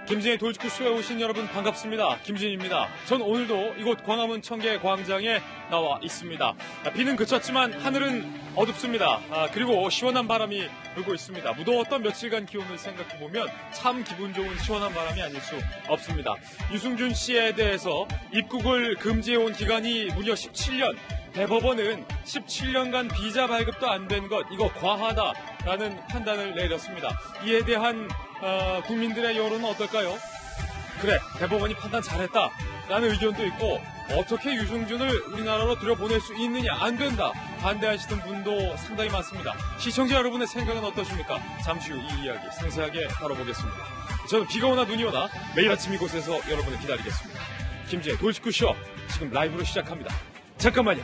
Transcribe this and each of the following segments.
김진의 돌직구쇼에 오신 여러분 반갑습니다. 김진입니다. 전 오늘도 이곳 광화문 청계 광장에 나와 있습니다. 비는 그쳤지만 하늘은 어둡습니다. 그리고 시원한 바람이 불고 있습니다. 무더웠던 며칠간 기온을 생각해보면 참 기분 좋은 시원한 바람이 아닐 수 없습니다. 유승준 씨에 대해서 입국을 금지해온 기간이 무려 17년. 대법원은 17년간 비자 발급도 안 된 것, 이거 과하다라는 판단을 내렸습니다. 이에 대한 국민들의 여론은 어떨까요? 그래, 대법원이 판단 잘했다라는 의견도 있고, 어떻게 유승준을 우리나라로 들여보낼 수 있느냐, 안 된다, 반대하시는 분도 상당히 많습니다. 시청자 여러분의 생각은 어떠십니까? 잠시 후 이 이야기 상세하게 다뤄보겠습니다. 저는 비가 오나 눈이 오나 매일 아침 이곳에서 여러분을 기다리겠습니다. 김진의 돌직구쇼 지금 라이브로 시작합니다. 잠깐만요.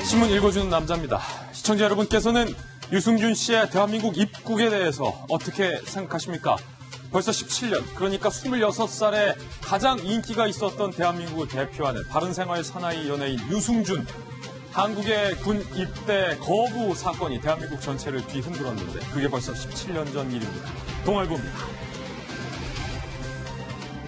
신문 읽어주는 남자입니다. 시청자 여러분께서는 유승준 씨의 대한민국 입국에 대해서 어떻게 생각하십니까? 벌써 17년, 그러니까 26살에 가장 인기가 있었던 대한민국을 대표하는 바른생활 사나이 연예인 유승준. 한국의 군 입대 거부 사건이 대한민국 전체를 뒤흔들었는데 그게 벌써 17년 전 일입니다. 동아일보입니다.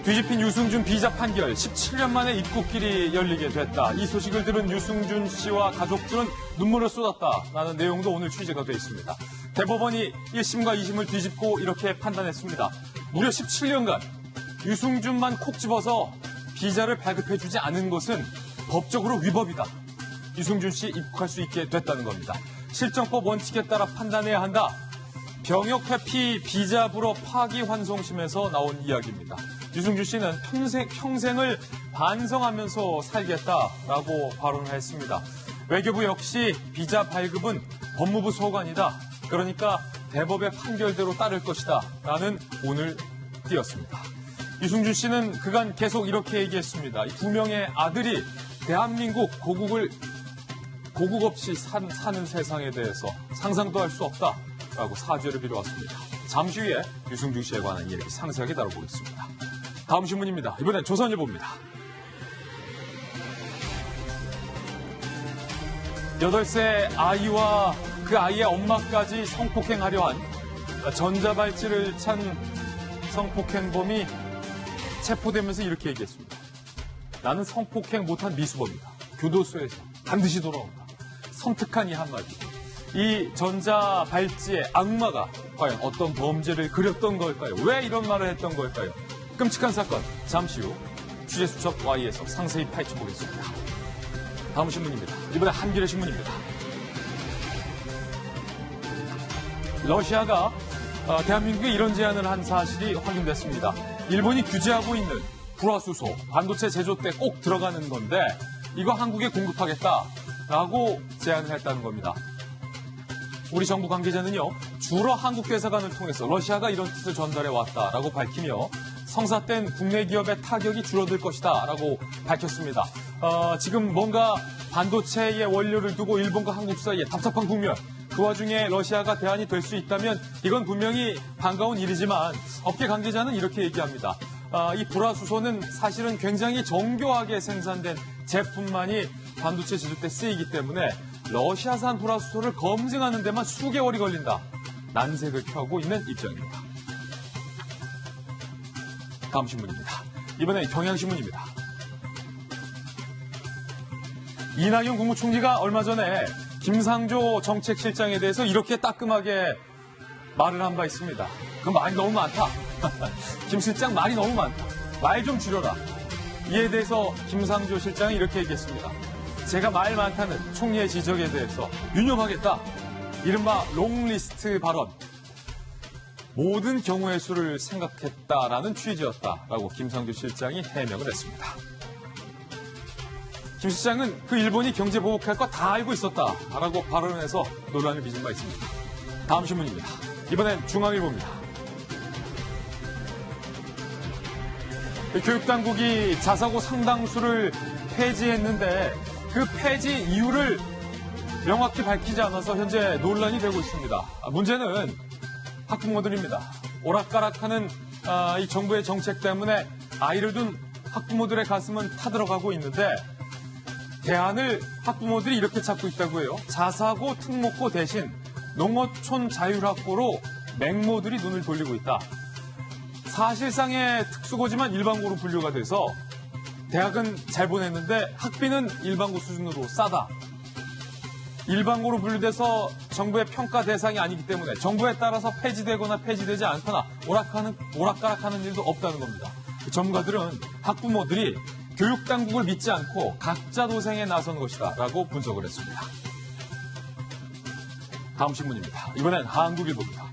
뒤집힌 유승준 비자 판결, 17년 만에 입국길이 열리게 됐다. 이 소식을 들은 유승준 씨와 가족들은 눈물을 쏟았다라는 내용도 오늘 취재가 되어 있습니다. 대법원이 1심과 2심을 뒤집고 이렇게 판단했습니다. 무려 17년간 유승준만 콕 집어서 비자를 발급해주지 않은 것은 법적으로 위법이다. 유승준 씨 입국할 수 있게 됐다는 겁니다. 실정법 원칙에 따라 판단해야 한다. 병역 회피 비자 불허 파기환송심에서 나온 이야기입니다. 유승준 씨는 평생을 반성하면서 살겠다라고 발언을 했습니다. 외교부 역시 비자 발급은 법무부 소관이다. 그러니까 대법의 판결대로 따를 것이다. 라는 오늘 띄었습니다. 유승준 씨는 그간 계속 이렇게 얘기했습니다. 이 두 명의 아들이 대한민국 고국 없이 사는 세상에 대해서 상상도 할 수 없다라고 사죄를 빌어왔습니다. 잠시 후에 유승준 씨에 관한 이야기 상세하게 다뤄보겠습니다. 다음 신문입니다. 이번엔 조선일보입니다. 8세 아이와 그 아이의 엄마까지 성폭행하려 한 전자발찌를 찬 성폭행범이 체포되면서 이렇게 얘기했습니다. 나는 성폭행 못한 미수범이다. 교도소에서 반드시 돌아온다. 섬뜩한 이 한마디. 이 전자발찌의 악마가 과연 어떤 범죄를 그렸던 걸까요? 왜 이런 말을 했던 걸까요? 끔찍한 사건, 잠시 후 취재수첩 Y에서 상세히 파헤쳐보겠습니다. 다음 신문입니다. 이번에 한겨레 신문입니다. 러시아가 대한민국에 이런 제안을 한 사실이 확인됐습니다. 일본이 규제하고 있는 불화수소, 반도체 제조 때 꼭 들어가는 건데 이거 한국에 공급하겠다라고 제안을 했다는 겁니다. 우리 정부 관계자는요, 주로 한국 대사관을 통해서 러시아가 이런 뜻을 전달해 왔다라고 밝히며 성사된 국내 기업의 타격이 줄어들 것이다 라고 밝혔습니다. 지금 뭔가 반도체의 원료를 두고 일본과 한국 사이에 답답한 국면, 그 와중에 러시아가 대안이 될 수 있다면 이건 분명히 반가운 일이지만 업계 관계자는 이렇게 얘기합니다. 이 불화수소는 사실은 굉장히 정교하게 생산된 제품만이 반도체 제조 때 쓰이기 때문에 러시아산 불화수소를 검증하는 데만 수개월이 걸린다. 난색을 펴고 있는 입장입니다. 다음 신문입니다. 이번엔 경향신문입니다. 이낙연 국무총리가 얼마 전에 김상조 정책실장에 대해서 이렇게 따끔하게 말을 한 바 있습니다. 그 말이 너무 많다. 김 실장 말이 너무 많다. 말 좀 줄여라. 이에 대해서 김상조 실장이 이렇게 얘기했습니다. 제가 말 많다는 총리의 지적에 대해서 유념하겠다. 이른바 롱리스트 발언. 모든 경우의 수를 생각했다라는 취지였다라고 김상조 실장이 해명을 했습니다. 김 실장은 그 일본이 경제 보복할 거 다 알고 있었다라고 발언을 해서 논란을 빚은 바 있습니다. 다음 신문입니다. 이번엔 중앙일보입니다. 교육당국이 자사고 상당수를 폐지했는데 그 폐지 이유를 명확히 밝히지 않아서 현재 논란이 되고 있습니다. 문제는 학부모들입니다. 오락가락하는 이 정부의 정책 때문에 아이를 둔 학부모들의 가슴은 타들어가고 있는데 대안을 학부모들이 이렇게 찾고 있다고 해요. 자사고, 특목고 대신 농어촌 자율학고로 맹모들이 눈을 돌리고 있다. 사실상의 특수고지만 일반고로 분류가 돼서 대학은 잘 보냈는데 학비는 일반고 수준으로 싸다. 일반고로 분류돼서 정부의 평가 대상이 아니기 때문에 정부에 따라서 폐지되거나 폐지되지 않거나 오락가락하는 일도 없다는 겁니다. 전문가들은 학부모들이 교육당국을 믿지 않고 각자 도생에 나선 것이다 라고 분석을 했습니다. 다음 신문입니다. 이번엔 한국일보입니다.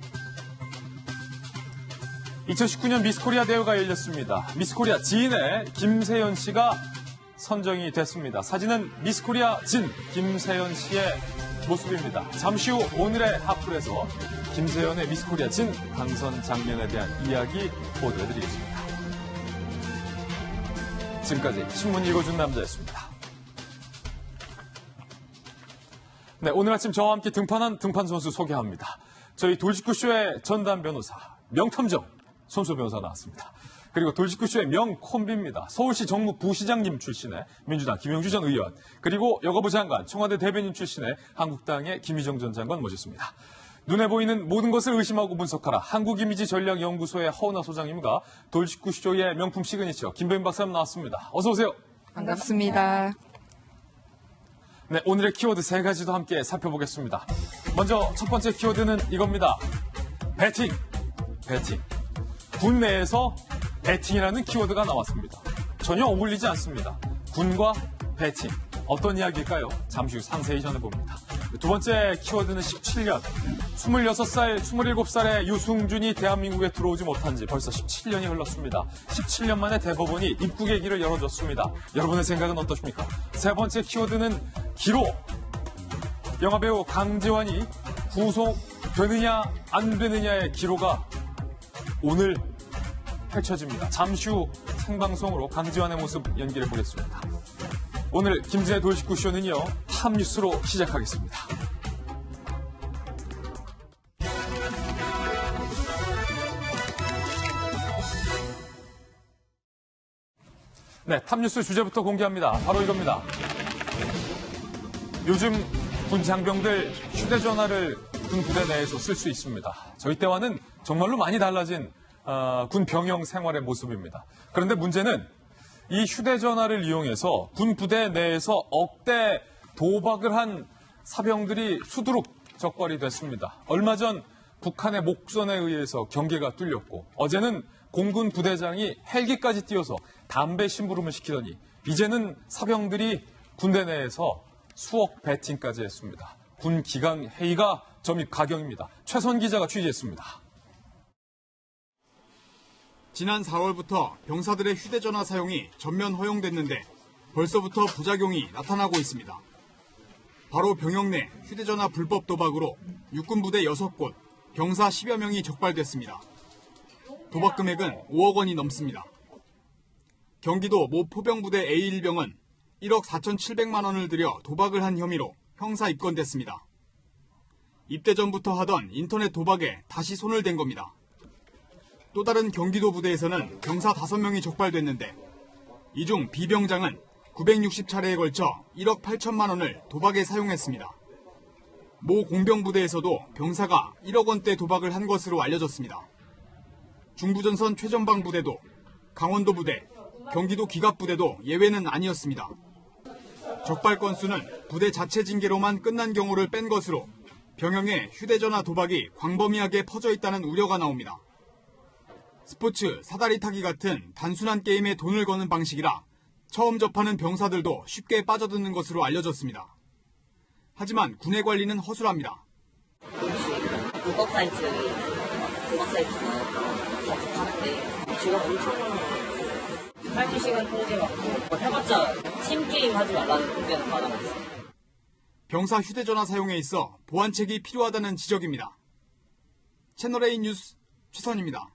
2019년 미스코리아 대회가 열렸습니다. 미스코리아 진의 김세연 씨가 선정이 됐습니다. 사진은 미스코리아 진 김세연 씨의 모습입니다. 잠시 후 오늘의 핫플에서 김세연의 미스코리아 진 당선 장면에 대한 이야기 보도해드리겠습니다. 지금까지 신문 읽어준 남자였습니다. 네, 오늘 아침 저와 함께 등판한 등판 선수 소개합니다. 저희 돌직구쇼의 전담 변호사, 명탐정 손소 변호사 나왔습니다. 그리고 돌직구쇼의 명콤비입니다. 서울시 정무 부시장님 출신의 민주당 김영주 전 의원, 그리고 여가부 장관, 청와대 대변인 출신의 한국당의 김희정 전 장관 모셨습니다. 눈에 보이는 모든 것을 의심하고 분석하라. 한국이미지전략연구소의 허은하 소장님과 돌직구쇼의 명품 시그니처 김배인 박사님 나왔습니다. 어서 오세요. 반갑습니다. 네, 오늘의 키워드 세 가지도 함께 살펴보겠습니다. 먼저 첫 번째 키워드는 이겁니다. 배팅. 군 내에서 배팅이라는 키워드가 나왔습니다. 전혀 어울리지 않습니다. 군과 배팅. 어떤 이야기일까요? 잠시 후 상세히 전해봅니다. 두 번째 키워드는 17년. 26살, 27살의 유승준이 대한민국에 들어오지 못한 지 벌써 17년이 흘렀습니다. 17년 만에 대법원이 입국의 길을 열어줬습니다. 여러분의 생각은 어떠십니까? 세 번째 키워드는 기로. 영화배우 강지환이 구속되느냐 안 되느냐의 기로가 오늘 펼쳐집니다. 잠시 후 생방송으로 강지환의 모습 연기해 보겠습니다. 오늘 김진의 돌직구쇼는요, 탑뉴스로 시작하겠습니다. 네, 탑뉴스 주제부터 공개합니다. 바로 이겁니다. 요즘 군 장병들 휴대전화를 군 부대 내에서 쓸 수 있습니다. 저희 때와는 정말로 많이 달라진 군 병영 생활의 모습입니다. 그런데 문제는 이 휴대전화를 이용해서 군 부대 내에서 억대 도박을 한 사병들이 수두룩 적발이 됐습니다. 얼마 전 북한의 목선에 의해서 경계가 뚫렸고, 어제는 공군 부대장이 헬기까지 띄워서 담배 심부름을 시키더니 이제는 사병들이 군대 내에서 수억 배팅까지 했습니다. 군 기강 회의가 점입 가경입니다. 최선 기자가 취재했습니다. 지난 4월부터 병사들의 휴대전화 사용이 전면 허용됐는데 벌써부터 부작용이 나타나고 있습니다. 바로 병영 내 휴대전화 불법 도박으로 육군부대 6곳, 병사 10여 명이 적발됐습니다. 도박 금액은 5억 원이 넘습니다. 경기도 모 포병부대 A1병은 1억 4,700만 원을 들여 도박을 한 혐의로 형사 입건됐습니다. 입대 전부터 하던 인터넷 도박에 다시 손을 댄 겁니다. 또 다른 경기도 부대에서는 병사 5명이 적발됐는데 이 중 B병장은 960차례에 걸쳐 1억 8천만 원을 도박에 사용했습니다. 모 공병부대에서도 병사가 1억 원대 도박을 한 것으로 알려졌습니다. 중부전선 최전방 부대도, 강원도 부대, 경기도 기갑부대도 예외는 아니었습니다. 적발 건수는 부대 자체 징계로만 끝난 경우를 뺀 것으로 병영에 휴대전화 도박이 광범위하게 퍼져 있다는 우려가 나옵니다. 스포츠, 사다리 타기 같은 단순한 게임에 돈을 거는 방식이라 처음 접하는 병사들도 쉽게 빠져드는 것으로 알려졌습니다. 하지만 군의 관리는 허술합니다. 도박 사이트가 같이 파는데 지금 엄청 12시간 통제 받고 해봤자 팀게임 하지 말라는 통제는 받아봤어요. 병사 휴대전화 사용에 있어 보완책이 필요하다는 지적입니다. 채널A 뉴스 최선입니다.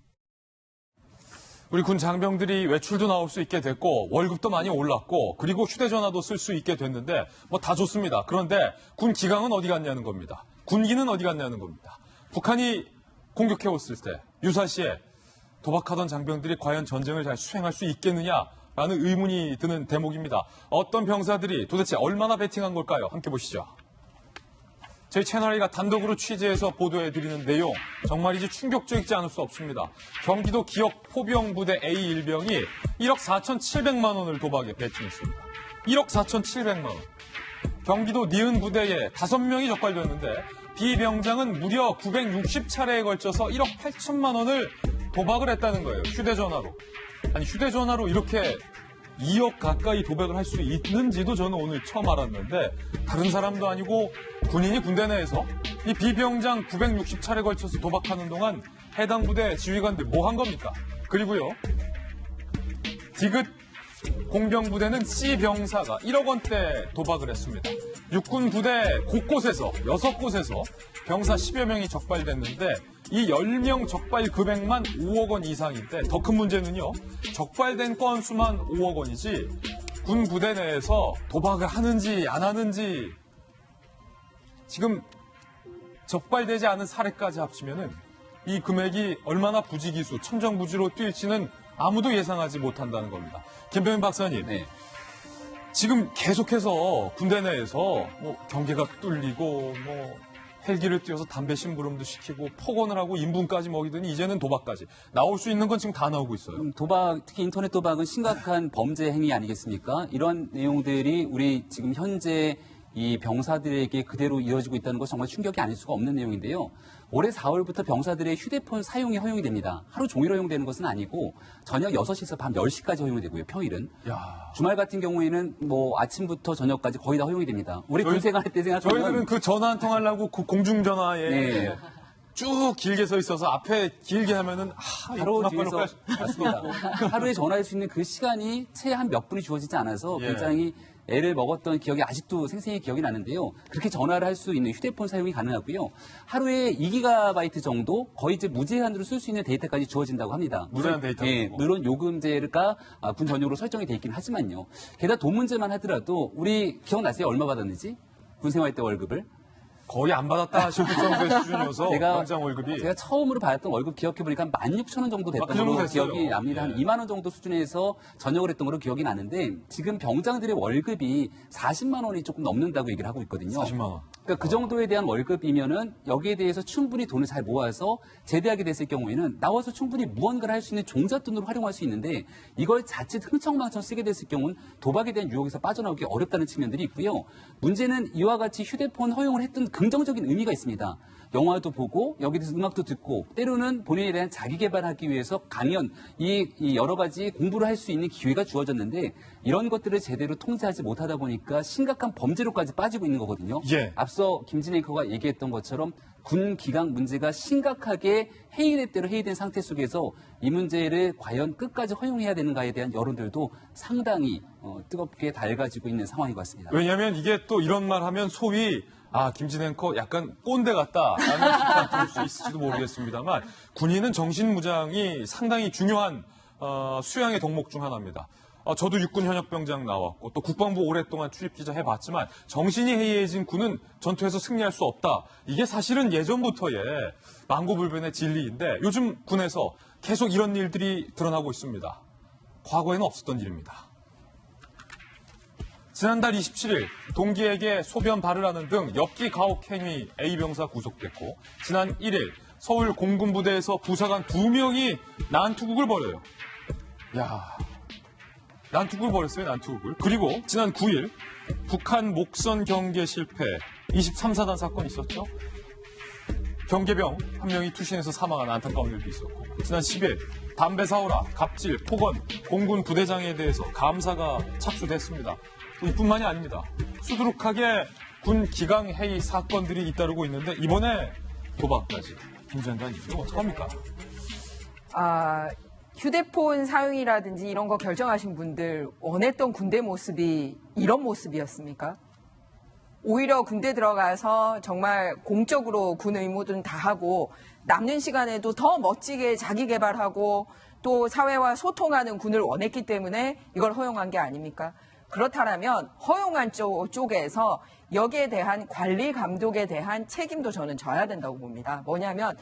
우리 군 장병들이 외출도 나올 수 있게 됐고 월급도 많이 올랐고 그리고 휴대전화도 쓸 수 있게 됐는데 뭐 다 좋습니다. 그런데 군 기강은 어디 갔냐는 겁니다. 군기는 어디 갔냐는 겁니다. 북한이 공격해왔을 때 유사시에 도박하던 장병들이 과연 전쟁을 잘 수행할 수 있겠느냐라는 의문이 드는 대목입니다. 어떤 병사들이 도대체 얼마나 베팅한 걸까요? 함께 보시죠. 저희 채널A가 단독으로 취재해서 보도해드리는 내용 정말이지 충격적이지 않을 수 없습니다. 경기도 기업 포병부대 A1병이 1억 4,700만 원을 도박에 베팅했습니다. 1억 4,700만 원. 경기도 니은 부대에 5명이 적발됐는데 비병장은 무려 960차례에 걸쳐서 1억 8천만 원을 도박을 했다는 거예요. 휴대전화로. 아니 휴대전화로 이렇게 2억 가까이 도박을 할 수 있는지도 저는 오늘 처음 알았는데 다른 사람도 아니고 군인이 군대 내에서 이 비병장 960차례 걸쳐서 도박하는 동안 해당 부대 지휘관들 뭐 한 겁니까? 그리고요. 디귿 공병부대는 C병사가 1억 원대 도박을 했습니다. 육군 부대 곳곳에서 6곳에서 병사 10여 명이 적발됐는데 이 10명 적발 금액만 5억 원 이상인데 더 큰 문제는요. 적발된 건수만 5억 원이지 군 부대 내에서 도박을 하는지 안 하는지 지금 적발되지 않은 사례까지 합치면은 이 금액이 얼마나 부지기수, 천정부지로 뛰일지는 아무도 예상하지 못한다는 겁니다. 김병민 박사님, 네. 지금 계속해서 군대 내에서 뭐 경계가 뚫리고 뭐 헬기를 띄워서 담배 심부름도 시키고 폭언을 하고 인분까지 먹이더니 이제는 도박까지 나올 수 있는 건 지금 다 나오고 있어요. 도박, 특히 인터넷 도박은 심각한 범죄 행위 아니겠습니까? 이런 내용들이 우리 지금 현재 이 병사들에게 그대로 이어지고 있다는 것은 정말 충격이 아닐 수가 없는 내용인데요. 올해 4월부터 병사들의 휴대폰 사용이 허용이 됩니다. 하루 종일 허용되는 것은 아니고 저녁 6시에서 밤 10시까지 허용이 되고요. 평일은. 야. 주말 같은 경우에는 뭐 아침부터 저녁까지 거의 다 허용이 됩니다. 우리 군 생활할 때 생각하면 저희들은 그 전화 한 통 하려고 그 공중전화에 네. 쭉 길게 서 있어서 앞에 길게 하면은 바로 전화번호 뒤에서 깔 수가 없고. 하루에 전화할 수 있는 그 시간이 채 한 몇 분이 주어지지 않아서 예. 굉장히 애를 먹었던 기억이 아직도 생생히 기억이 나는데요. 그렇게 전화를 할 수 있는 휴대폰 사용이 가능하고요. 하루에 2GB 정도 거의 이제 무제한으로 쓸 수 있는 데이터까지 주어진다고 합니다. 무제한 데이터. 예, 물론 요금제가 군 전용으로 설정이 돼 있긴 하지만요. 게다가 돈 문제만 하더라도 우리 기억나세요? 얼마 받았는지? 군 생활 때 월급을? 거의 안 받았다 싶을 정도의 수준이어서 병장 월급이 제가 처음으로 받았던 월급 기억해보니까 16,000원 정도 됐던 그 정도 걸로 됐어요. 기억이 납니다. 한 예. 2만 원 정도 수준에서 전역을 했던 걸로 기억이 나는데 지금 병장들의 월급이 40만 원이 조금 넘는다고 얘기를 하고 있거든요. 40만 원. 그러니까 그 정도에 대한 월급이면은 여기에 대해서 충분히 돈을 잘 모아서 제대하게 됐을 경우에는 나와서 충분히 무언가를 할 수 있는 종잣돈으로 활용할 수 있는데 이걸 자칫 흥청망청 쓰게 됐을 경우는 도박에 대한 유혹에서 빠져나오기 어렵다는 측면들이 있고요. 문제는 이와 같이 휴대폰 허용을 했던 긍정적인 의미가 있습니다. 영화도 보고 여기 대해서 음악도 듣고 때로는 본인에 대한 자기 개발하기 위해서 강연, 이 여러 가지 공부를 할 수 있는 기회가 주어졌는데 이런 것들을 제대로 통제하지 못하다 보니까 심각한 범죄로까지 빠지고 있는 거거든요. 예. 앞서 김진 앵커가 얘기했던 것처럼 군 기강 문제가 심각하게 해이됐대로 해이된 상태 속에서 이 문제를 과연 끝까지 허용해야 되는가에 대한 여론들도 상당히 뜨겁게 달가지고 있는 상황인 것 같습니다. 왜냐하면 이게 또 이런 말 하면 소위 김진 앵커 약간 꼰대 같다라는 비판 들을 수 있을지도 모르겠습니다만 군인은 정신무장이 상당히 중요한 수양의 덕목 중 하나입니다. 저도 육군 현역병장 나왔고 또 국방부 오랫동안 출입기자 해봤지만 정신이 해이해진 군은 전투에서 승리할 수 없다. 이게 사실은 예전부터의 만고불변의 진리인데 요즘 군에서 계속 이런 일들이 드러나고 있습니다. 과거에는 없었던 일입니다. 지난달 27일 동기에게 소변 발을하는 등 엽기 가혹 행위 A병사 구속됐고 지난 1일 서울 공군부대에서 부사관 2명이 난투극을 벌여요. 난투극을 벌였어요, 난투극을. 그리고 지난 9일 북한 목선 경계 실패 23사단 사건이 있었죠. 경계병 한 명이 투신해서 사망한 안타까운 일도 있었고 지난 10일 담배 사오라, 갑질, 폭언, 공군 부대장에 대해서 감사가 착수됐습니다. 이뿐만이 아닙니다. 수두룩하게 군 기강 해이 사건들이 잇따르고 있는데 이번에 도박까지. 김장관님, 이거 어떡합니까? 휴대폰 사용이라든지 이런 거 결정하신 분들 원했던 군대 모습이 이런 모습이었습니까? 오히려 군대 들어가서 정말 공적으로 군 의무들은 다 하고 남는 시간에도 더 멋지게 자기 개발하고 또 사회와 소통하는 군을 원했기 때문에 이걸 허용한 게 아닙니까? 그렇다면 허용한 쪽에서 여기에 대한 관리 감독에 대한 책임도 저는 져야 된다고 봅니다. 뭐냐면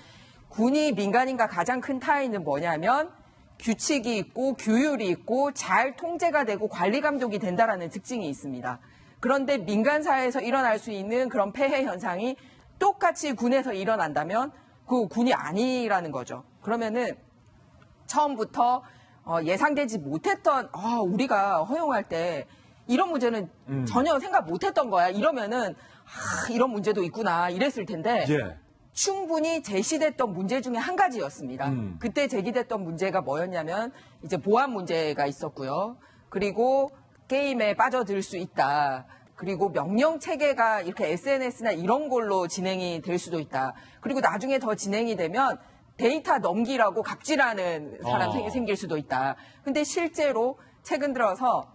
군이 민간인과 가장 큰 차이는 뭐냐면 규칙이 있고 규율이 있고 잘 통제가 되고 관리 감독이 된다라는 특징이 있습니다. 그런데 민간 사회에서 일어날 수 있는 그런 폐해 현상이 똑같이 군에서 일어난다면 그 군이 아니라는 거죠. 그러면은 처음부터 예상되지 못했던 우리가 허용할 때 이런 문제는 전혀 생각 못했던 거야. 이러면은 이런 문제도 있구나 이랬을 텐데 예. 충분히 제시됐던 문제 중에 한 가지였습니다. 그때 제기됐던 문제가 뭐였냐면 이제 보안 문제가 있었고요. 그리고 게임에 빠져들 수 있다. 그리고 명령 체계가 이렇게 SNS나 이런 걸로 진행이 될 수도 있다. 그리고 나중에 더 진행이 되면 데이터 넘기라고 갑질하는 사람 생길 수도 있다. 근데 실제로 최근 들어서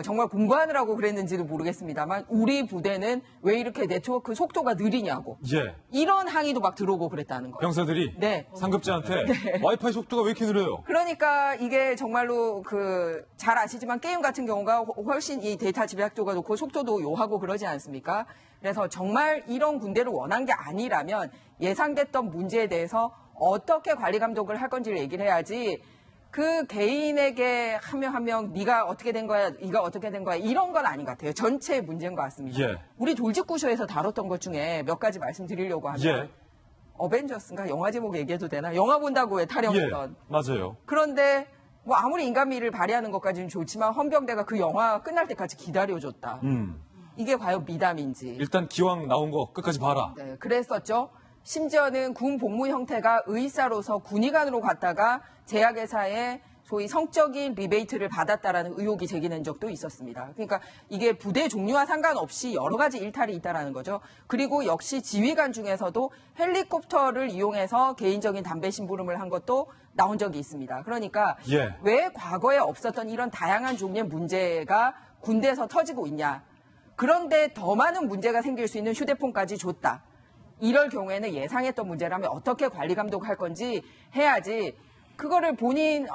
정말 공부하느라고 그랬는지도 모르겠습니다만 우리 부대는 왜 이렇게 네트워크 속도가 느리냐고 예. 이런 항의도 막 들어오고 그랬다는 거예요. 병사들이 네. 상급자한테 와이파이 속도가 왜 이렇게 느려요? 그러니까 이게 정말로 잘 아시지만 게임 같은 경우가 훨씬 이 데이터 집약도가 높고 속도도 요하고 그러지 않습니까? 그래서 정말 이런 군대를 원한 게 아니라면 예상됐던 문제에 대해서 어떻게 관리 감독을 할 건지를 얘기를 해야지 그 개인에게 한 명 한 명 네가 어떻게 된 거야, 네가 어떻게 된 거야 이런 건 아닌 것 같아요. 전체의 문제인 것 같습니다. 예. 우리 돌직구쇼에서 다뤘던 것 중에 몇 가지 말씀드리려고 하면 예. 어벤져스인가 영화 제목 얘기해도 되나? 영화 본다고 왜 타령했던. 맞아요. 그런데 뭐 아무리 인간미를 발휘하는 것까지는 좋지만 헌병대가 그 영화 끝날 때까지 기다려줬다. 이게 과연 미담인지. 일단 기왕 나온 거 끝까지 봐라. 네, 그랬었죠. 심지어는 군 복무 형태가 의사로서 군의관으로 갔다가 제약회사에 소위 성적인 리베이트를 받았다라는 의혹이 제기된 적도 있었습니다. 그러니까 이게 부대 종류와 상관없이 여러 가지 일탈이 있다라는 거죠. 그리고 역시 지휘관 중에서도 헬리콥터를 이용해서 개인적인 담배 심부름을 한 것도 나온 적이 있습니다. 그러니까 예. 왜 과거에 없었던 이런 다양한 종류의 문제가 군대에서 터지고 있냐. 그런데 더 많은 문제가 생길 수 있는 휴대폰까지 줬다. 이럴 경우에는 예상했던 문제라면 어떻게 관리 감독할 건지 해야지 그거를 본인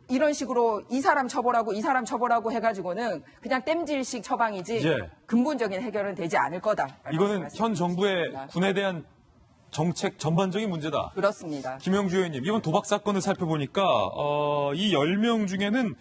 이런 식으로 이 사람 처벌하고 해가지고는 그냥 땜질식 처방이지 예. 근본적인 해결은 되지 않을 거다. 이거는 현 정부의 군에 대한 정책 전반적인 문제다. 그렇습니다. 김영주 의원님, 이번 도박 사건을 살펴보니까 이 10명 중에는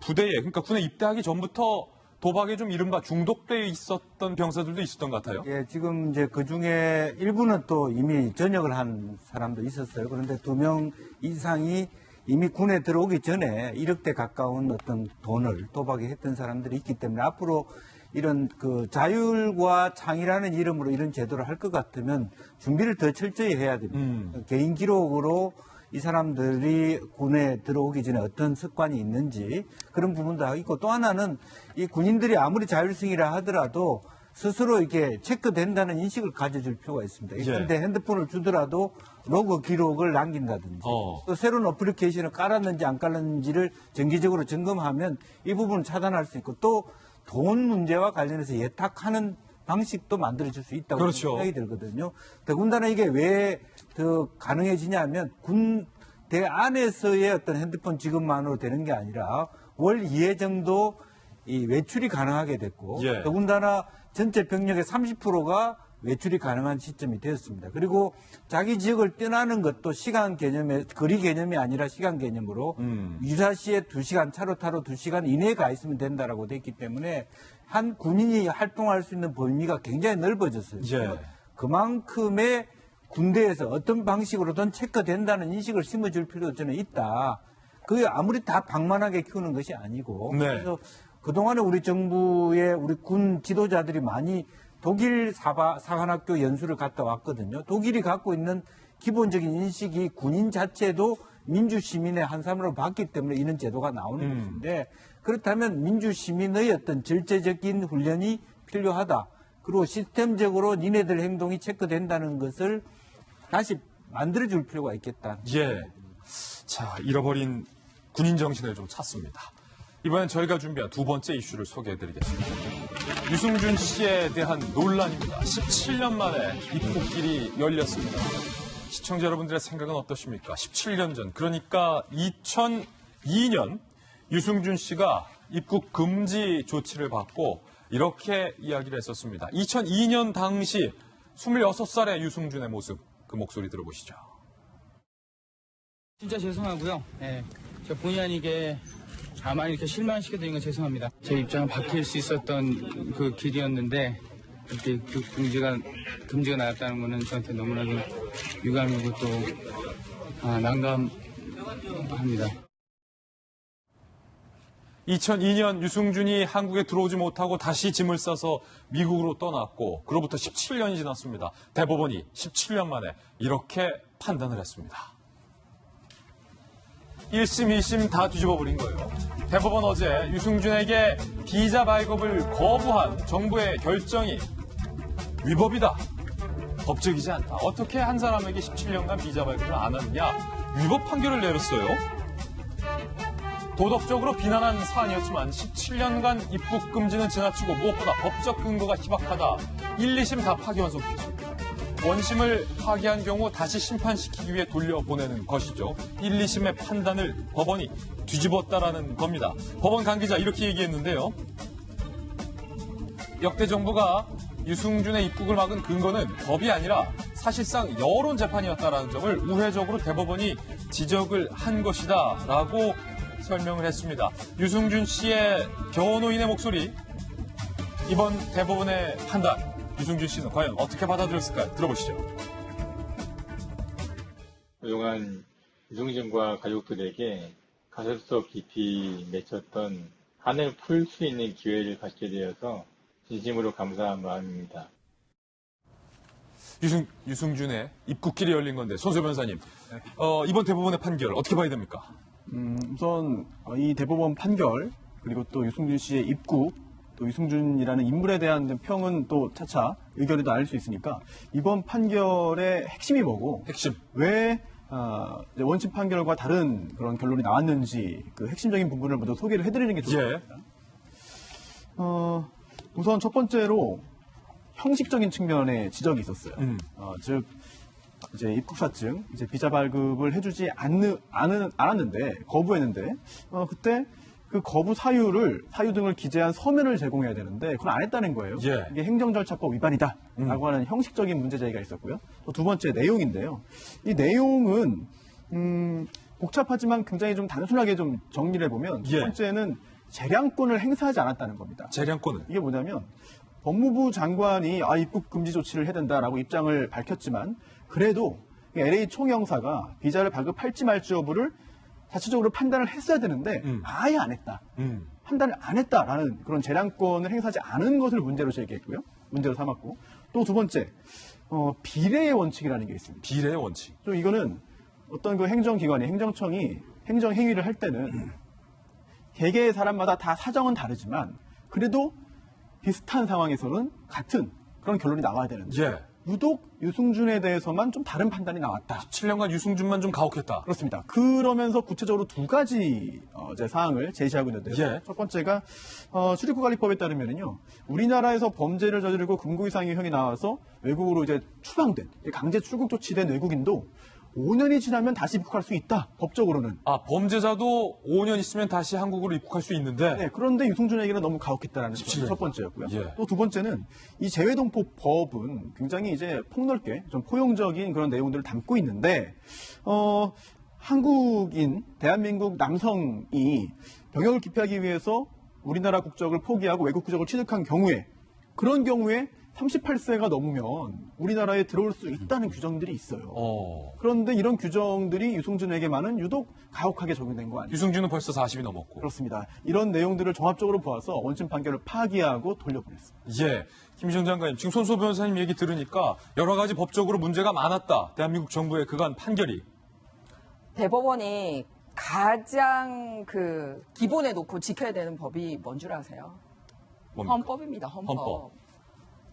부대에, 그러니까 군에 입대하기 전부터 도박에 좀 이른바 중독돼 있었던 병사들도 있었던 것 같아요. 예, 지금 이제 그 중에 일부는 또 이미 전역을 한 사람도 있었어요. 그런데 2명 이상이 이미 군에 들어오기 전에 1억대 가까운 어떤 돈을 도박에 했던 사람들이 있기 때문에 앞으로 이런 그 자율과 창이라는 이름으로 이런 제도를 할 것 같으면 준비를 더 철저히 해야 됩니다. 개인 기록으로 이 사람들이 군에 들어오기 전에 어떤 습관이 있는지 그런 부분도 있고 또 하나는 이 군인들이 아무리 자율성이라 하더라도 스스로 이렇게 체크된다는 인식을 가져줄 필요가 있습니다. 그런데 핸드폰을 주더라도 로그 기록을 남긴다든지 또 새로운 어플리케이션을 깔았는지 안 깔았는지를 정기적으로 점검하면 이 부분을 차단할 수 있고 또 돈 문제와 관련해서 예탁하는 방식도 만들어질 수 있다고 그렇죠. 생각이 들거든요. 더군다나 이게 왜 더 가능해지냐면 군대 안에서의 어떤 핸드폰 지급만으로 되는 게 아니라 월 2회 정도 이 외출이 가능하게 됐고 예. 더군다나 전체 병력의 30%가 외출이 가능한 시점이 되었습니다. 그리고 자기 지역을 떠나는 것도 시간 개념에 거리 개념이 아니라 시간 개념으로 유사시에 2시간 차로 타러 2시간 이내에 가 있으면 된다라고 돼 있기 때문에 한 군인이 활동할 수 있는 범위가 굉장히 넓어졌어요. 예. 그만큼의 군대에서 어떤 방식으로든 체크된다는 인식을 심어줄 필요도 저는 있다. 그게 아무리 다 방만하게 키우는 것이 아니고. 네. 그래서 그동안에 우리 정부의 우리 군 지도자들이 많이 독일 사관학교 연수를 갔다 왔거든요. 독일이 갖고 있는 기본적인 인식이 군인 자체도 민주시민의 한 사람으로 봤기 때문에 이런 제도가 나오는 것인데 그렇다면 민주시민의 어떤 절제적인 훈련이 필요하다. 그리고 시스템적으로 니네들 행동이 체크된다는 것을 다시 만들어줄 필요가 있겠다. 예. 자, 잃어버린 군인 정신을 좀 찾습니다. 이번엔 저희가 준비한 두 번째 이슈를 소개해드리겠습니다. 유승준 씨에 대한 논란입니다. 17년 만에 입국길이 열렸습니다. 시청자 여러분들의 생각은 어떠십니까? 17년 전, 그러니까 2002년 유승준 씨가 입국 금지 조치를 받고 이렇게 이야기를 했었습니다. 2002년 당시 26살의 유승준의 모습, 그 목소리 들어보시죠. 진짜 죄송하고요. 예, 제가 본의 아니게 다만 이렇게 실망시켜드린 건 죄송합니다. 제 입장은 바뀔 수 있었던 그 길이었는데 이렇게 그 금지가 나왔다는 거는 저한테 너무나도 유감이고 또 난감합니다. 2002년 유승준이 한국에 들어오지 못하고 다시 짐을 싸서 미국으로 떠났고 그로부터 17년이 지났습니다. 대법원이 17년 만에 이렇게 판단을 했습니다. 1심, 2심 다 뒤집어버린 거예요. 대법원 어제 유승준에게 비자 발급을 거부한 정부의 결정이 위법이다. 법적이지 않다. 어떻게 한 사람에게 17년간 비자 발급을 안 하느냐. 위법 판결을 내렸어요. 도덕적으로 비난한 사안이었지만 17년간 입국 금지는 지나치고 무엇보다 법적 근거가 희박하다. 1, 2심 다 파기환송 기소입니다. 원심을 파기한 경우 다시 심판시키기 위해 돌려보내는 것이죠. 1, 2심의 판단을 법원이 뒤집었다라는 겁니다. 법원 관계자 이렇게 얘기했는데요. 역대 정부가 유승준의 입국을 막은 근거는 법이 아니라 사실상 여론 재판이었다라는 점을 우회적으로 대법원이 지적을 한 것이다라고 설명을 했습니다. 유승준 씨의 변호인의 목소리, 이번 대법원의 판단, 유승준 씨는 과연 어떻게 받아들였을까요? 들어보시죠. 그동안 유승준과 가족들에게 가슴속 깊이 맺혔던 한을 풀 수 있는 기회를 갖게 되어서 진심으로 감사한 마음입니다. 유승준의 입국길이 열린 건데, 손수 변호사님, 이번 대법원의 판결 어떻게 봐야 됩니까? 우선 이 대법원 판결, 그리고 또 유승준 씨의 입국, 또 유승준이라는 인물에 대한 평은 또 차차 의견에도 나눌 수 있으니까 이번 판결의 핵심이 뭐고, 핵심. 왜 원심 판결과 다른 그런 결론이 나왔는지 그 핵심적인 부분을 먼저 소개를 해드리는 게 좋을 것 같습니다. 우선 첫 번째로 형식적인 측면의 지적이 있었어요. 즉 이제 입국사증, 이제 비자 발급을 해주지 않았는데 거부했는데 그때 그 거부 사유 등을 기재한 서면을 제공해야 되는데 그걸 안 했다는 거예요. 예. 이게 행정절차법 위반이다라고 하는 형식적인 문제 제기가 있었고요. 또 두 번째 내용인데요. 이 내용은 복잡하지만 굉장히 좀 단순하게 좀 정리를 해보면 첫 번째는 재량권을 행사하지 않았다는 겁니다. 재량권은? 이게 뭐냐면 법무부 장관이 입국 금지 조치를 해야 된다라고 입장을 밝혔지만 그래도 LA 총영사가 비자를 발급할지 말지 여부를 자체적으로 판단을 했어야 되는데 아예 안 했다. 판단을 안 했다라는 그런 재량권을 행사하지 않은 것을 문제로 제기했고요. 문제로 삼았고 또 두 번째 비례의 원칙이라는 게 있습니다. 비례의 원칙. 좀 이거는 어떤 그 행정기관이 행정청이 행정행위를 할 때는 개개의 사람마다 다 사정은 다르지만 그래도 비슷한 상황에서는 같은 그런 결론이 나와야 되는데 유독 유승준에 대해서만 좀 다른 판단이 나왔다. 17년간 유승준만 좀 가혹했다. 그렇습니다. 그러면서 구체적으로 두 가지 사항을 제시하고 있는데요. 첫 번째가 출입국관리법에 따르면요, 우리나라에서 범죄를 저지르고 금고 이상의 형이 나와서 외국으로 이제 추방된 강제 출국 조치된 외국인도 5년이 지나면 다시 입국할 수 있다. 법적으로는. 범죄자도 5년 있으면 다시 한국으로 입국할 수 있는데. 네, 그런데 유승준에게는 너무 가혹했다라는 게 첫 번째였고요. 또 두 번째는 이 재외동포법은 굉장히 이제 폭넓게 좀 포용적인 그런 내용들을 담고 있는데 한국인 대한민국 남성이 병역을 기피하기 위해서 우리나라 국적을 포기하고 외국 국적을 취득한 경우에 그런 경우에 38세가 넘으면 우리나라에 들어올 수 있다는 규정들이 있어요. 그런데 이런 규정들이 유승준에게만은 유독 가혹하게 적용된 거 아니에요? 유승준은 벌써 40이 넘었고. 그렇습니다. 이런 내용들을 종합적으로 보아서 원심 판결을 파기하고 돌려보냈습니다. 김시영 장관님, 지금 손수호 변호사님 얘기 들으니까 여러 가지 법적으로 문제가 많았다. 대한민국 정부의 그간 판결이. 대법원이 가장 기본에 놓고 지켜야 되는 법이 뭔 줄 아세요? 뭡니까? 헌법입니다.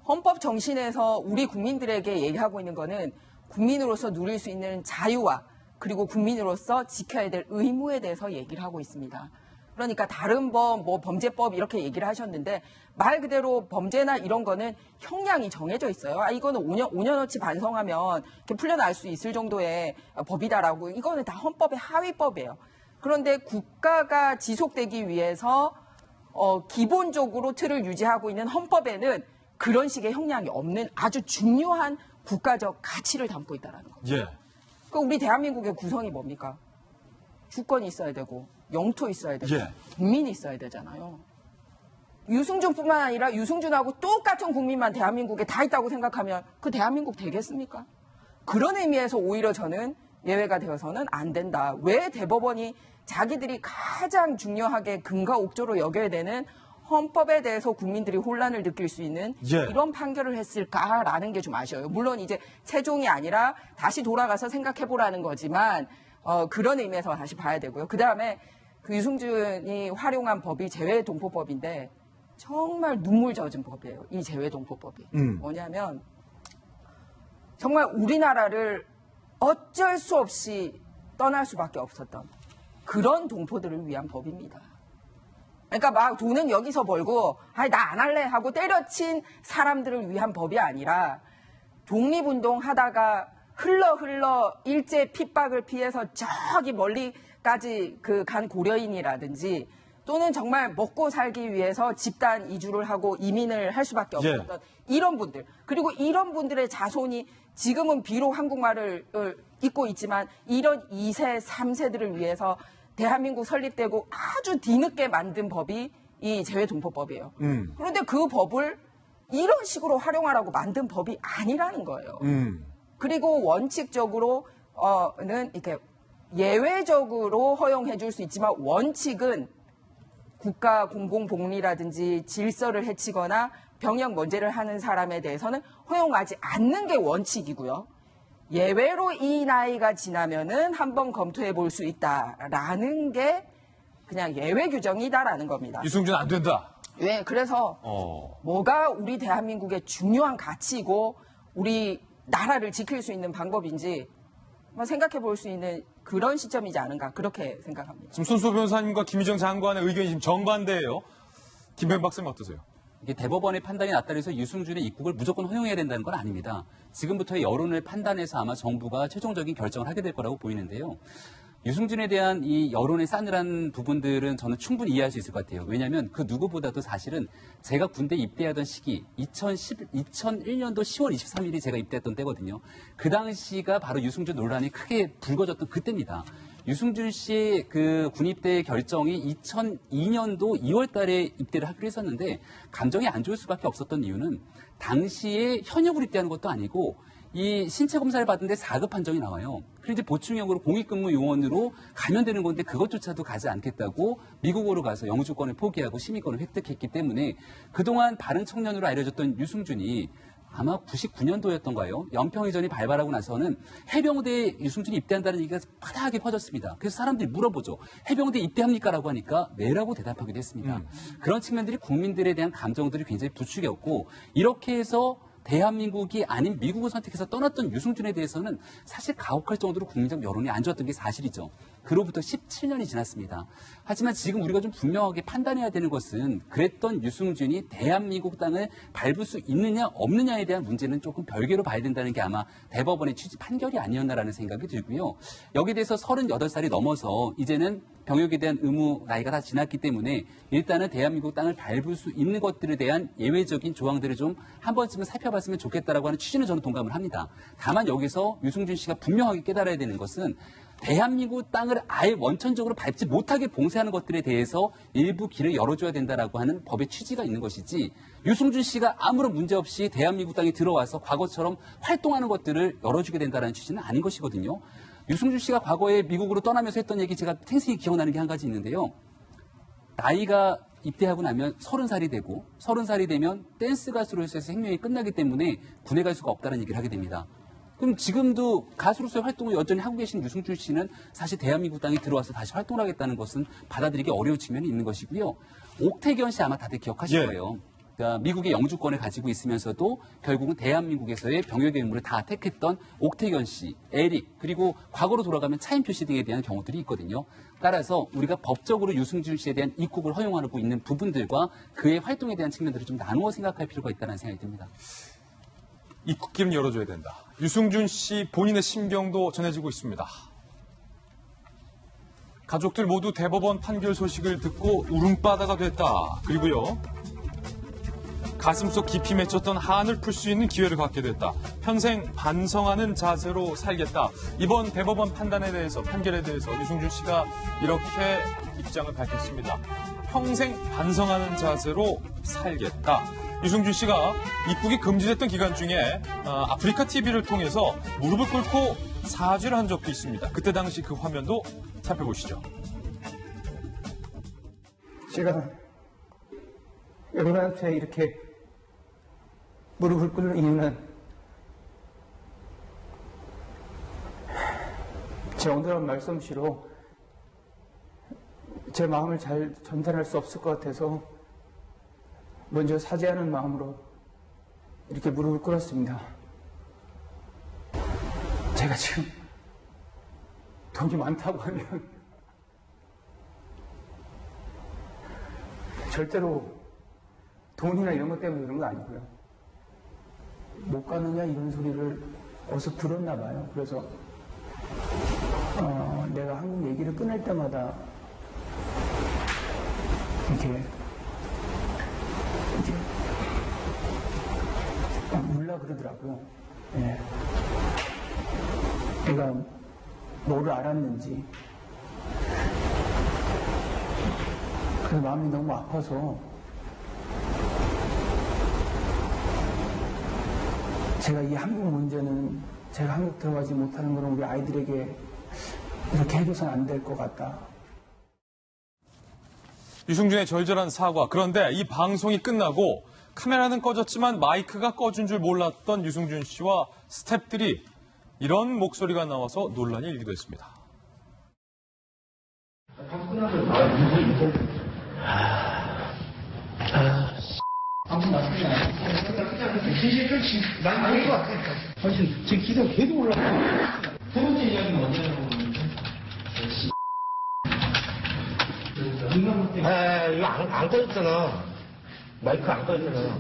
헌법 정신에서 우리 국민들에게 얘기하고 있는 거는 국민으로서 누릴 수 있는 자유와 그리고 국민으로서 지켜야 될 의무에 대해서 얘기를 하고 있습니다. 그러니까 다른 법, 범죄법 이렇게 얘기를 하셨는데 말 그대로 범죄나 이런 거는 형량이 정해져 있어요. 이거는 5년어치 반성하면 이렇게 풀려날 수 있을 정도의 법이다라고. 이거는 다 헌법의 하위법이에요. 그런데 국가가 지속되기 위해서 기본적으로 틀을 유지하고 있는 헌법에는 그런 식의 형량이 없는 아주 중요한 국가적 가치를 담고 있다는 거죠. 그러니까 우리 대한민국의 구성이 뭡니까? 주권이 있어야 되고 영토 있어야 되고 예. 국민이 있어야 되잖아요. 유승준뿐만 아니라 유승준하고 똑같은 국민만 대한민국에 다 있다고 생각하면 그 대한민국 되겠습니까? 그런 의미에서 오히려 저는 예외가 되어서는 안 된다. 왜 대법원이 자기들이 가장 중요하게 근거 옥조로 여겨야 되는 헌법에 대해서 국민들이 혼란을 느낄 수 있는 예. 이런 판결을 했을까라는 게 좀 아쉬워요. 물론 이제 최종이 아니라 다시 돌아가서 생각해보라는 거지만 그런 의미에서 다시 봐야 되고요. 그다음에 그 유승준이 활용한 법이 재외동포법인데 정말 눈물 젖은 법이에요. 이 재외동포법이. 뭐냐면 정말 우리나라를 어쩔 수 없이 떠날 수밖에 없었던 그런 동포들을 위한 법입니다. 그러니까 막 돈은 여기서 벌고 아니 나 안 할래 하고 때려친 사람들을 위한 법이 아니라 독립운동 하다가 흘러 일제 핍박을 피해서 저기 멀리까지 간 고려인이라든지 또는 정말 먹고 살기 위해서 집단 이주를 하고 이민을 할 수밖에 없었던 이런 분들 그리고 이런 분들의 자손이 지금은 비록 한국말을 잊고 있지만 이런 2세, 3세들을 위해서 대한민국 설립되고 아주 뒤늦게 만든 법이 이 재외동포법이에요. 그런데 그 법을 이런 식으로 활용하라고 만든 법이 아니라는 거예요. 그리고 원칙적으로는 이렇게 예외적으로 허용해 줄 수 있지만 원칙은 국가 공공복리라든지 질서를 해치거나 병역 면제를 하는 사람에 대해서는 허용하지 않는 게 원칙이고요. 예외로 이 나이가 지나면은 한번 검토해 볼 수 있다라는 게 그냥 예외 규정이다라는 겁니다. 유승준 안 된다. 왜? 그래서 뭐가 우리 대한민국의 중요한 가치이고 우리 나라를 지킬 수 있는 방법인지 한번 생각해 볼 수 있는 그런 시점이지 않은가 그렇게 생각합니다. 지금 손수호 변호사님과 김희정 장관의 의견이 지금 정반대예요. 김병 박사님 어떠세요? 이게 대법원의 판단이 났다 해서 유승준의 입국을 무조건 허용해야 된다는 건 아닙니다. 지금부터의 여론을 판단해서 아마 정부가 최종적인 결정을 하게 될 거라고 보이는데요. 유승준에 대한 이 여론의 싸늘한 부분들은 저는 충분히 이해할 수 있을 것 같아요. 왜냐하면 그 누구보다도 사실은 제가 군대 입대하던 시기 2001년도 10월 23일이 제가 입대했던 때거든요. 그 당시가 바로 유승준 논란이 크게 불거졌던 그때입니다. 유승준 씨의 그 군입대 결정이 2002년도 2월 달에 입대를 하기로 했었는데 감정이 안 좋을 수밖에 없었던 이유는 당시에 현역으로 입대하는 것도 아니고 이 신체 검사를 받는데 4급 판정이 나와요. 그리고 이제 보충형으로 공익근무 요원으로 가면 되는 건데 그것조차도 가지 않겠다고 미국으로 가서 영주권을 포기하고 시민권을 획득했기 때문에 그동안 바른 청년으로 알려졌던 유승준이 아마 99년도였던가요? 연평해전이 발발하고 나서는 해병대에 유승준이 입대한다는 얘기가 파다하게 퍼졌습니다. 그래서 사람들이 물어보죠. 해병대 입대합니까? 라고 하니까 네라고 대답하기도 했습니다. 그런 측면들이 국민들에 대한 감정들이 굉장히 부추겼고 이렇게 해서 대한민국이 아닌 미국을 선택해서 떠났던 유승준에 대해서는 사실 가혹할 정도로 국민적 여론이 안 좋았던 게 사실이죠. 그로부터 17년이 지났습니다. 하지만 지금 우리가 좀 분명하게 판단해야 되는 것은 그랬던 유승준이 대한민국 땅을 밟을 수 있느냐 없느냐에 대한 문제는 조금 별개로 봐야 된다는 게 아마 대법원의 취지 판결이 아니었나라는 생각이 들고요. 여기에 대해서 38살이 넘어서 이제는 병역에 대한 의무 나이가 다 지났기 때문에 일단은 대한민국 땅을 밟을 수 있는 것들에 대한 예외적인 조항들을 좀 한 번쯤은 살펴봤으면 좋겠다라고 하는 취지는 저는 동감을 합니다. 다만 여기서 유승준 씨가 분명하게 깨달아야 되는 것은 대한민국 땅을 아예 원천적으로 밟지 못하게 봉쇄하는 것들에 대해서 일부 길을 열어줘야 된다라고 하는 법의 취지가 있는 것이지 유승준 씨가 아무런 문제 없이 대한민국 땅에 들어와서 과거처럼 활동하는 것들을 열어주게 된다는 취지는 아닌 것이거든요. 유승준 씨가 과거에 미국으로 떠나면서 했던 얘기 제가 생생히 기억나는 게 한 가지 있는데요. 나이가 입대하고 나면 30살이 되고 30살이 되면 댄스 가수로서 생명이 끝나기 때문에 군에 갈 수가 없다는 얘기를 하게 됩니다. 그럼 지금도 가수로서의 활동을 여전히 하고 계신 유승준 씨는 사실 대한민국 땅에 들어와서 다시 활동을 하겠다는 것은 받아들이기 어려운 측면이 있는 것이고요. 옥태견 씨 아마 다들 기억하실 거예요. 그러니까 미국의 영주권을 가지고 있으면서도 결국은 대한민국에서의 병역의 의무를 다 택했던 옥태견 씨, 에릭, 그리고 과거로 돌아가면 차인표 씨 등에 대한 경우들이 있거든요. 따라서 우리가 법적으로 유승준 씨에 대한 입국을 허용하고 있는 부분들과 그의 활동에 대한 측면들을 좀 나누어 생각할 필요가 있다는 생각이 듭니다. 입국길은 열어줘야 된다. 유승준 씨 본인의 심경도 전해지고 있습니다. 가족들 모두 대법원 판결 소식을 듣고 울음바다가 됐다. 그리고요. 가슴속 깊이 맺혔던 한을 풀 수 있는 기회를 갖게 됐다. 평생 반성하는 자세로 살겠다. 이번 대법원 판결에 대해서 유승준 씨가 이렇게 입장을 밝혔습니다. 평생 반성하는 자세로 살겠다. 유승준 씨가 입국이 금지됐던 기간 중에 아프리카 TV를 통해서 무릎을 꿇고 사죄를 한 적도 있습니다. 그때 당시 그 화면도 살펴보시죠. 제가 여러분한테 이렇게 무릎을 꿇는 이유는 제 오늘한 말씀시로 제 마음을 잘 전달할 수 없을 것 같아서 먼저 사죄하는 마음으로 이렇게 무릎을 꿇었습니다. 제가 지금 돈이 많다고 하면 절대로 돈이나 이런 것 때문에 그런 거 아니고요. 못 가느냐 이런 소리를 어디서 들었나 봐요. 그래서 내가 한국 얘기를 꺼낼 때마다 이렇게 울라 그러더라고요. 예. 내가 뭐를 알았는지. 그래서 마음이 너무 아파서 제가 이 한국 문제는 제가 한국 들어가지 못하는 거는 우리 아이들에게 이렇게 해줘서는 안 될 것 같다. 유승준의 절절한 사과. 그런데 이 방송이 끝나고 카메라는 꺼졌지만 마이크가 꺼진 줄 몰랐던 유승준 씨와 스태프들이 이런 목소리가 나와서 논란이 일기도 했습니다. 방송 났으면 난 아닌 것 같아. 지금 기사 계속 올라가. 세 번째 이야기는 언제라고 그러는데? 이거 안 꺼졌잖아. 마이크 안 꺼졌잖아.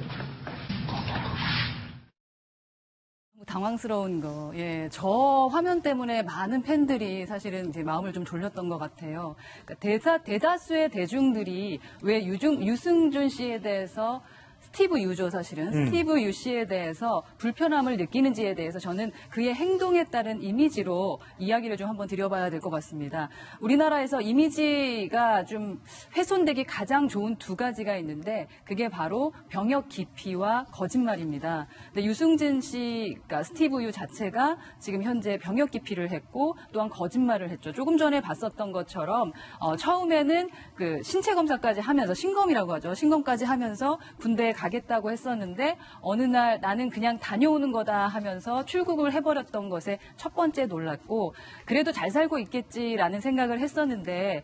당황스러운 거. 예, 저 화면 때문에 많은 팬들이 사실은 이제 마음을 좀 졸렸던 것 같아요. 그러니까 대다수의 대중들이 왜 유승준 씨에 대해서 스티브 유죠, 사실은. 스티브 유 씨에 대해서 불편함을 느끼는지에 대해서 저는 그의 행동에 따른 이미지로 이야기를 좀 한번 드려봐야 될 것 같습니다. 우리나라에서 이미지가 좀 훼손되기 가장 좋은 두 가지가 있는데 그게 바로 병역 기피와 거짓말입니다. 근데 유승준 씨, 그러니까 스티브 유 자체가 지금 현재 병역 기피를 했고 또한 거짓말을 했죠. 조금 전에 봤었던 것처럼 처음에는 그 신체 검사까지 하면서 신검이라고 하죠. 신검까지 하면서 군대에 가겠다고 했었는데 어느 날 나는 그냥 다녀오는 거다 하면서 출국을 해버렸던 것에 첫 번째 놀랐고 그래도 잘 살고 있겠지라는 생각을 했었는데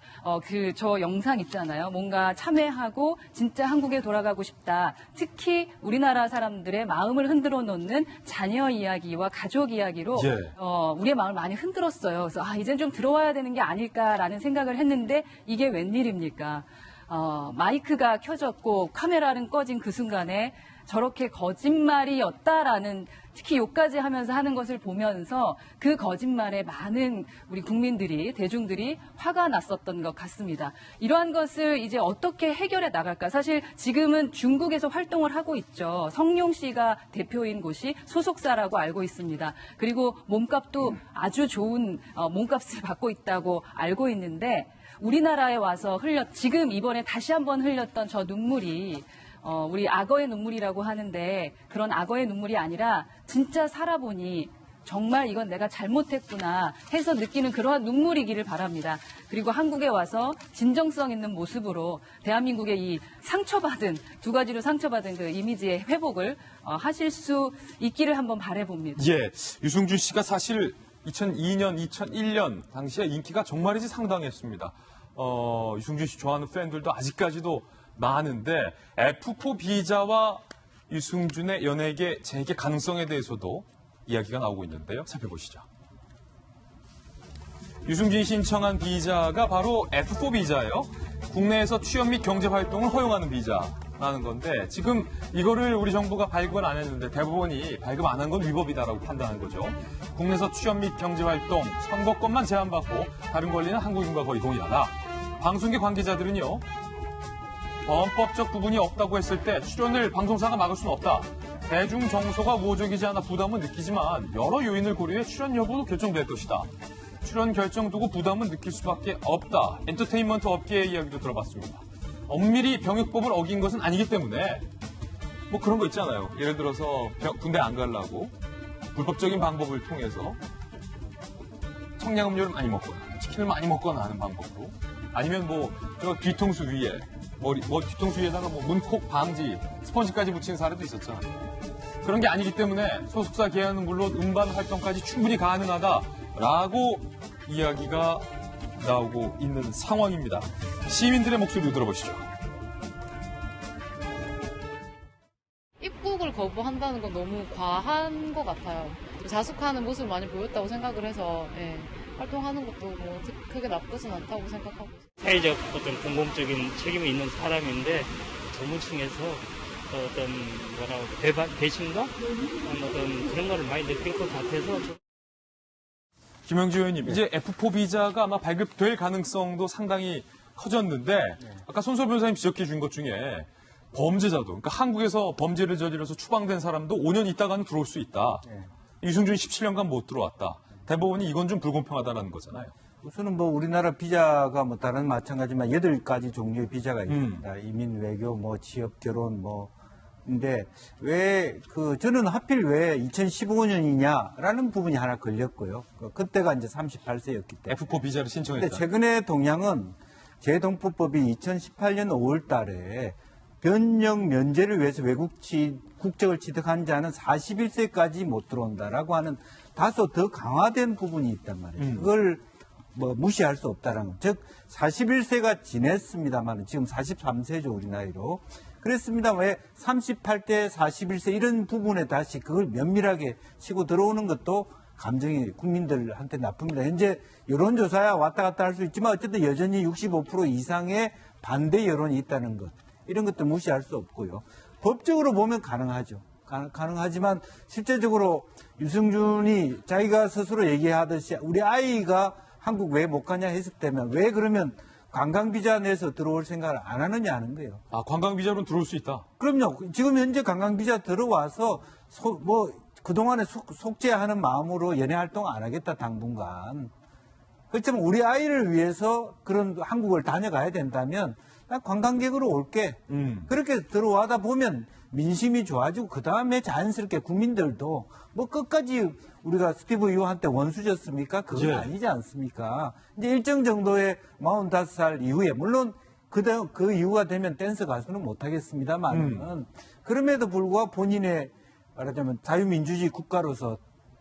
저 영상 있잖아요. 뭔가 참회하고 진짜 한국에 돌아가고 싶다. 특히 우리나라 사람들의 마음을 흔들어 놓는 자녀 이야기와 가족 이야기로 우리의 마음을 많이 흔들었어요. 그래서 이젠 좀 들어와야 되는 게 아닐까라는 생각을 했는데 이게 웬일입니까? 마이크가 켜졌고 카메라는 꺼진 그 순간에 저렇게 거짓말이었다라는 특히 욕까지 하면서 하는 것을 보면서 그 거짓말에 많은 우리 국민들이 대중들이 화가 났었던 것 같습니다. 이러한 것을 이제 어떻게 해결해 나갈까? 사실 지금은 중국에서 활동을 하고 있죠. 성룡 씨가 대표인 곳이 소속사라고 알고 있습니다. 그리고 몸값도 아주 좋은 몸값을 받고 있다고 알고 있는데 우리나라에 와서 지금 이번에 다시 한번 흘렸던 저 눈물이 우리 악어의 눈물이라고 하는데 그런 악어의 눈물이 아니라 진짜 살아보니 정말 이건 내가 잘못했구나 해서 느끼는 그러한 눈물이기를 바랍니다. 그리고 한국에 와서 진정성 있는 모습으로 대한민국의 이 상처받은 두 가지로 상처받은 그 이미지의 회복을 하실 수 있기를 한번 바라봅니다. 예, 유승준 씨가 사실 2002년, 2001년 당시에 인기가 정말이지 상당했습니다. 유승준 씨 좋아하는 팬들도 아직까지도 많은데 F4 비자와 유승준의 연예계 재개 가능성에 대해서도 이야기가 나오고 있는데요. 살펴보시죠. 유승준이 신청한 비자가 바로 F4 비자예요. 국내에서 취업 및 경제 활동을 허용하는 비자라는 건데 지금 이거를 우리 정부가 발급을 안 했는데 대법원이 발급 안 한 건 위법이다라고 판단한 거죠. 국내에서 취업 및 경제 활동, 선거권만 제한받고 다른 권리는 한국인과 거의 동일하다. 방송계 관계자들은요. 범법적 부분이 없다고 했을 때 출연을 방송사가 막을 수는 없다. 대중 정서가 우호적이지 않아 부담은 느끼지만 여러 요인을 고려해 출연 여부도 결정될 것이다. 출연 결정 두고 부담은 느낄 수밖에 없다. 엔터테인먼트 업계의 이야기도 들어봤습니다. 엄밀히 병역법을 어긴 것은 아니기 때문에 뭐 그런 거 있잖아요. 예를 들어서 군대 안 가려고 불법적인 방법을 통해서 청량음료를 많이 먹거나 치킨을 많이 먹거나 하는 방법으로 아니면 뭐 뒤통수 위에 뒤통수 위에다가 뭐 문콕 방지 스펀지까지 붙이는 사례도 있었잖아요. 그런 게 아니기 때문에 소속사 계약은 물론 음반 활동까지 충분히 가능하다라고 이야기가 나오고 있는 상황입니다. 시민들의 목소리도 들어보시죠. 입국을 거부한다는 건 너무 과한 것 같아요. 자숙하는 모습을 많이 보였다고 생각을 해서 활동하는 것도 뭐 크게 나쁘진 않다고 생각하고 있어요. 사회적 어떤 공공적인 책임이 있는 사람인데 전문층에서 어떤 배신감 어떤 그런 거를 많이 느낄 것 같아서. 김영주 의원님, 이제 F4 비자가 아마 발급될 가능성도 상당히 커졌는데 아까 손소 변호사님 지적해 준 것 중에 범죄자도, 그러니까 한국에서 범죄를 저질러서 추방된 사람도 5년 있다가는 들어올 수 있다. 유승준이 17년간 못 들어왔다. 대법원이 이건 좀 불공평하다는 거잖아요. 우선은 뭐 우리나라 비자가 뭐 다른 마찬가지지만 8가지 종류의 비자가 있습니다. 이민, 외교, 뭐 취업, 결혼, 뭐. 근데 왜 저는 하필 왜 2015년이냐라는 부분이 하나 걸렸고요. 그때가 이제 38세였기 때문에. F4 비자를 신청했다. 근데 최근에 동양은 재동포법이 2018년 5월 달에 변역 면제를 위해서 외국 국적을 취득한 자는 41세까지 못 들어온다라고 하는 다소 더 강화된 부분이 있단 말이에요. 그걸 뭐 무시할 수 없다라는 거. 즉 41세가 지냈습니다만 지금 43세죠 우리 나이로. 그랬습니다. 왜 38대 41세 이런 부분에 다시 그걸 면밀하게 치고 들어오는 것도 감정이 국민들한테 나쁩니다. 현재 여론조사야 왔다 갔다 할 수 있지만 어쨌든 여전히 65% 이상의 반대 여론이 있다는 것. 이런 것도 무시할 수 없고요. 법적으로 보면 가능하죠. 가능하지만 실제적으로 유승준이 자기가 스스로 얘기하듯이 우리 아이가 한국 왜 못 가냐 했을 때면 왜 그러면 관광비자 내서 들어올 생각을 안 하느냐 하는 거예요. 아, 관광비자로는 들어올 수 있다? 그럼요. 지금 현재 관광비자 들어와서 그동안에 속죄하는 마음으로 연애활동 안 하겠다, 당분간. 그렇지만 우리 아이를 위해서 그런 한국을 다녀가야 된다면 난 관광객으로 올게. 그렇게 들어와다 보면 민심이 좋아지고 그 다음에 자연스럽게 국민들도 뭐 끝까지 우리가 스티브 이호한테 원수졌습니까? 그건 아니지 않습니까? 이제 일정 정도의 45살 이후에 물론 그 이후가 되면 댄스 가수는 못하겠습니다만 그럼에도 불구하고 본인의 말하자면 자유민주주의 국가로서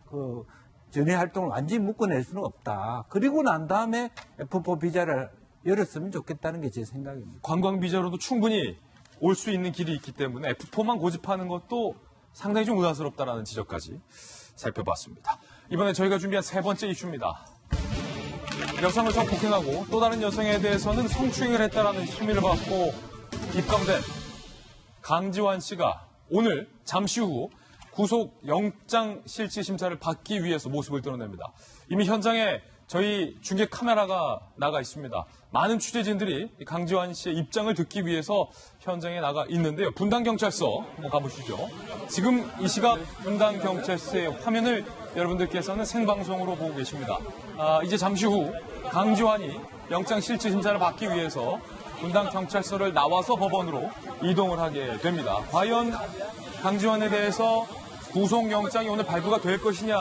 그 전회 활동을 완전히 묶어낼 수는 없다. 그리고 난 다음에 F4 비자를 열었으면 좋겠다는 게 제 생각입니다. 관광비자로도 충분히 올 수 있는 길이 있기 때문에 F4만 고집하는 것도 상당히 좀 의아스럽다라는 지적까지 살펴봤습니다. 이번에 저희가 준비한 세 번째 이슈입니다. 여성을 성폭행하고 또 다른 여성에 대해서는 성추행을 했다라는 혐의를 받고 입감된 강지환 씨가 오늘 잠시 후 구속 영장 실질 심사를 받기 위해서 모습을 드러냅니다. 이미 현장에 저희 중계 카메라가 나가 있습니다. 많은 취재진들이 강지환 씨의 입장을 듣기 위해서 현장에 나가 있는데요. 분당경찰서 한번 가보시죠. 지금 이 시각 분당경찰서의 화면을 여러분들께서는 생방송으로 보고 계십니다. 이제 잠시 후 강지환이 영장 실질 심사를 받기 위해서 분당경찰서를 나와서 법원으로 이동을 하게 됩니다. 과연 강지환에 대해서 구속영장이 오늘 발부가 될 것이냐,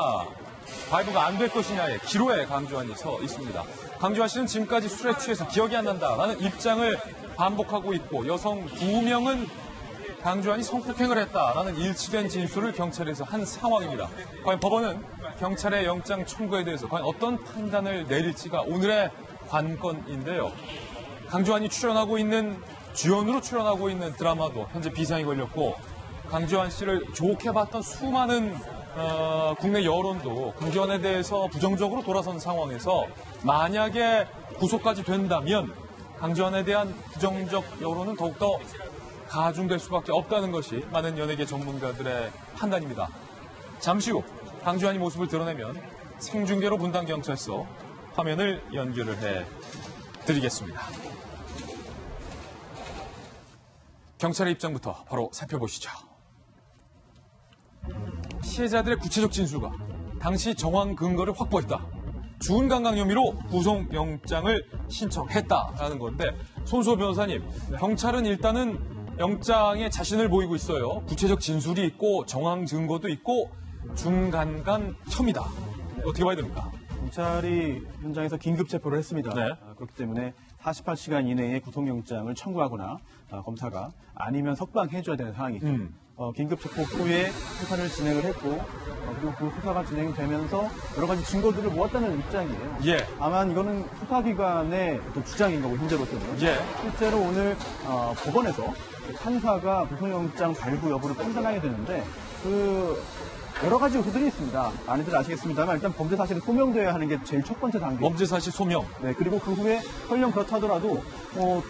발부가 안 될 것이냐의 기로에 강지환이 서 있습니다. 강지환 씨는 지금까지 술에 취해서 기억이 안 난다라는 입장을 반복하고 있고 여성 2명은 강지환이 성폭행을 했다라는 일치된 진술을 경찰에서 한 상황입니다. 과연 법원은 경찰의 영장 청구에 대해서 과연 어떤 판단을 내릴지가 오늘의 관건인데요. 강지환이 주연으로 출연하고 있는 드라마도 현재 비상이 걸렸고 강지환 씨를 좋게 봤던 수많은 국내 여론도 강지환에 대해서 부정적으로 돌아선 상황에서 만약에 구속까지 된다면 강지환에 대한 부정적 여론은 더욱더 가중될 수밖에 없다는 것이 많은 연예계 전문가들의 판단입니다. 잠시 후 강지환이 모습을 드러내면 생중계로 분당경찰서 화면을 연결을 해드리겠습니다. 경찰의 입장부터 바로 살펴보시죠. 피해자들의 구체적 진술과 당시 정황 근거를 확보했다. 준강간 혐의로 구속영장을 신청했다라는 건데, 손수호 변호사님, 경찰은 일단은 영장에 자신을 보이고 있어요. 구체적 진술이 있고 정황 증거도 있고 준강간 혐의다. 어떻게 봐야 됩니까? 경찰이 현장에서 긴급 체포를 했습니다. 네. 그렇기 때문에 48시간 이내에 구속영장을 청구하거나 검사가 아니면 석방해줘야 되는 상황이죠. 긴급 체포 후에 수사를 진행을 했고 그리고 그 수사가 진행되면서 여러 가지 증거들을 모았다는 입장이에요. 예. 아마 이거는 수사기관의 어떤 주장인 거고 현재로서는. 예. 실제로 오늘 법원에서 판사가 구속영장 발부 여부를 판단하게 되는데 그 여러 가지 요소들이 있습니다. 많이들 아시겠습니다만 일단 범죄 사실이 소명되어야 하는 게 제일 첫 번째 단계. 범죄 사실 소명. 네, 그리고 그 후에 설령 그렇다 하더라도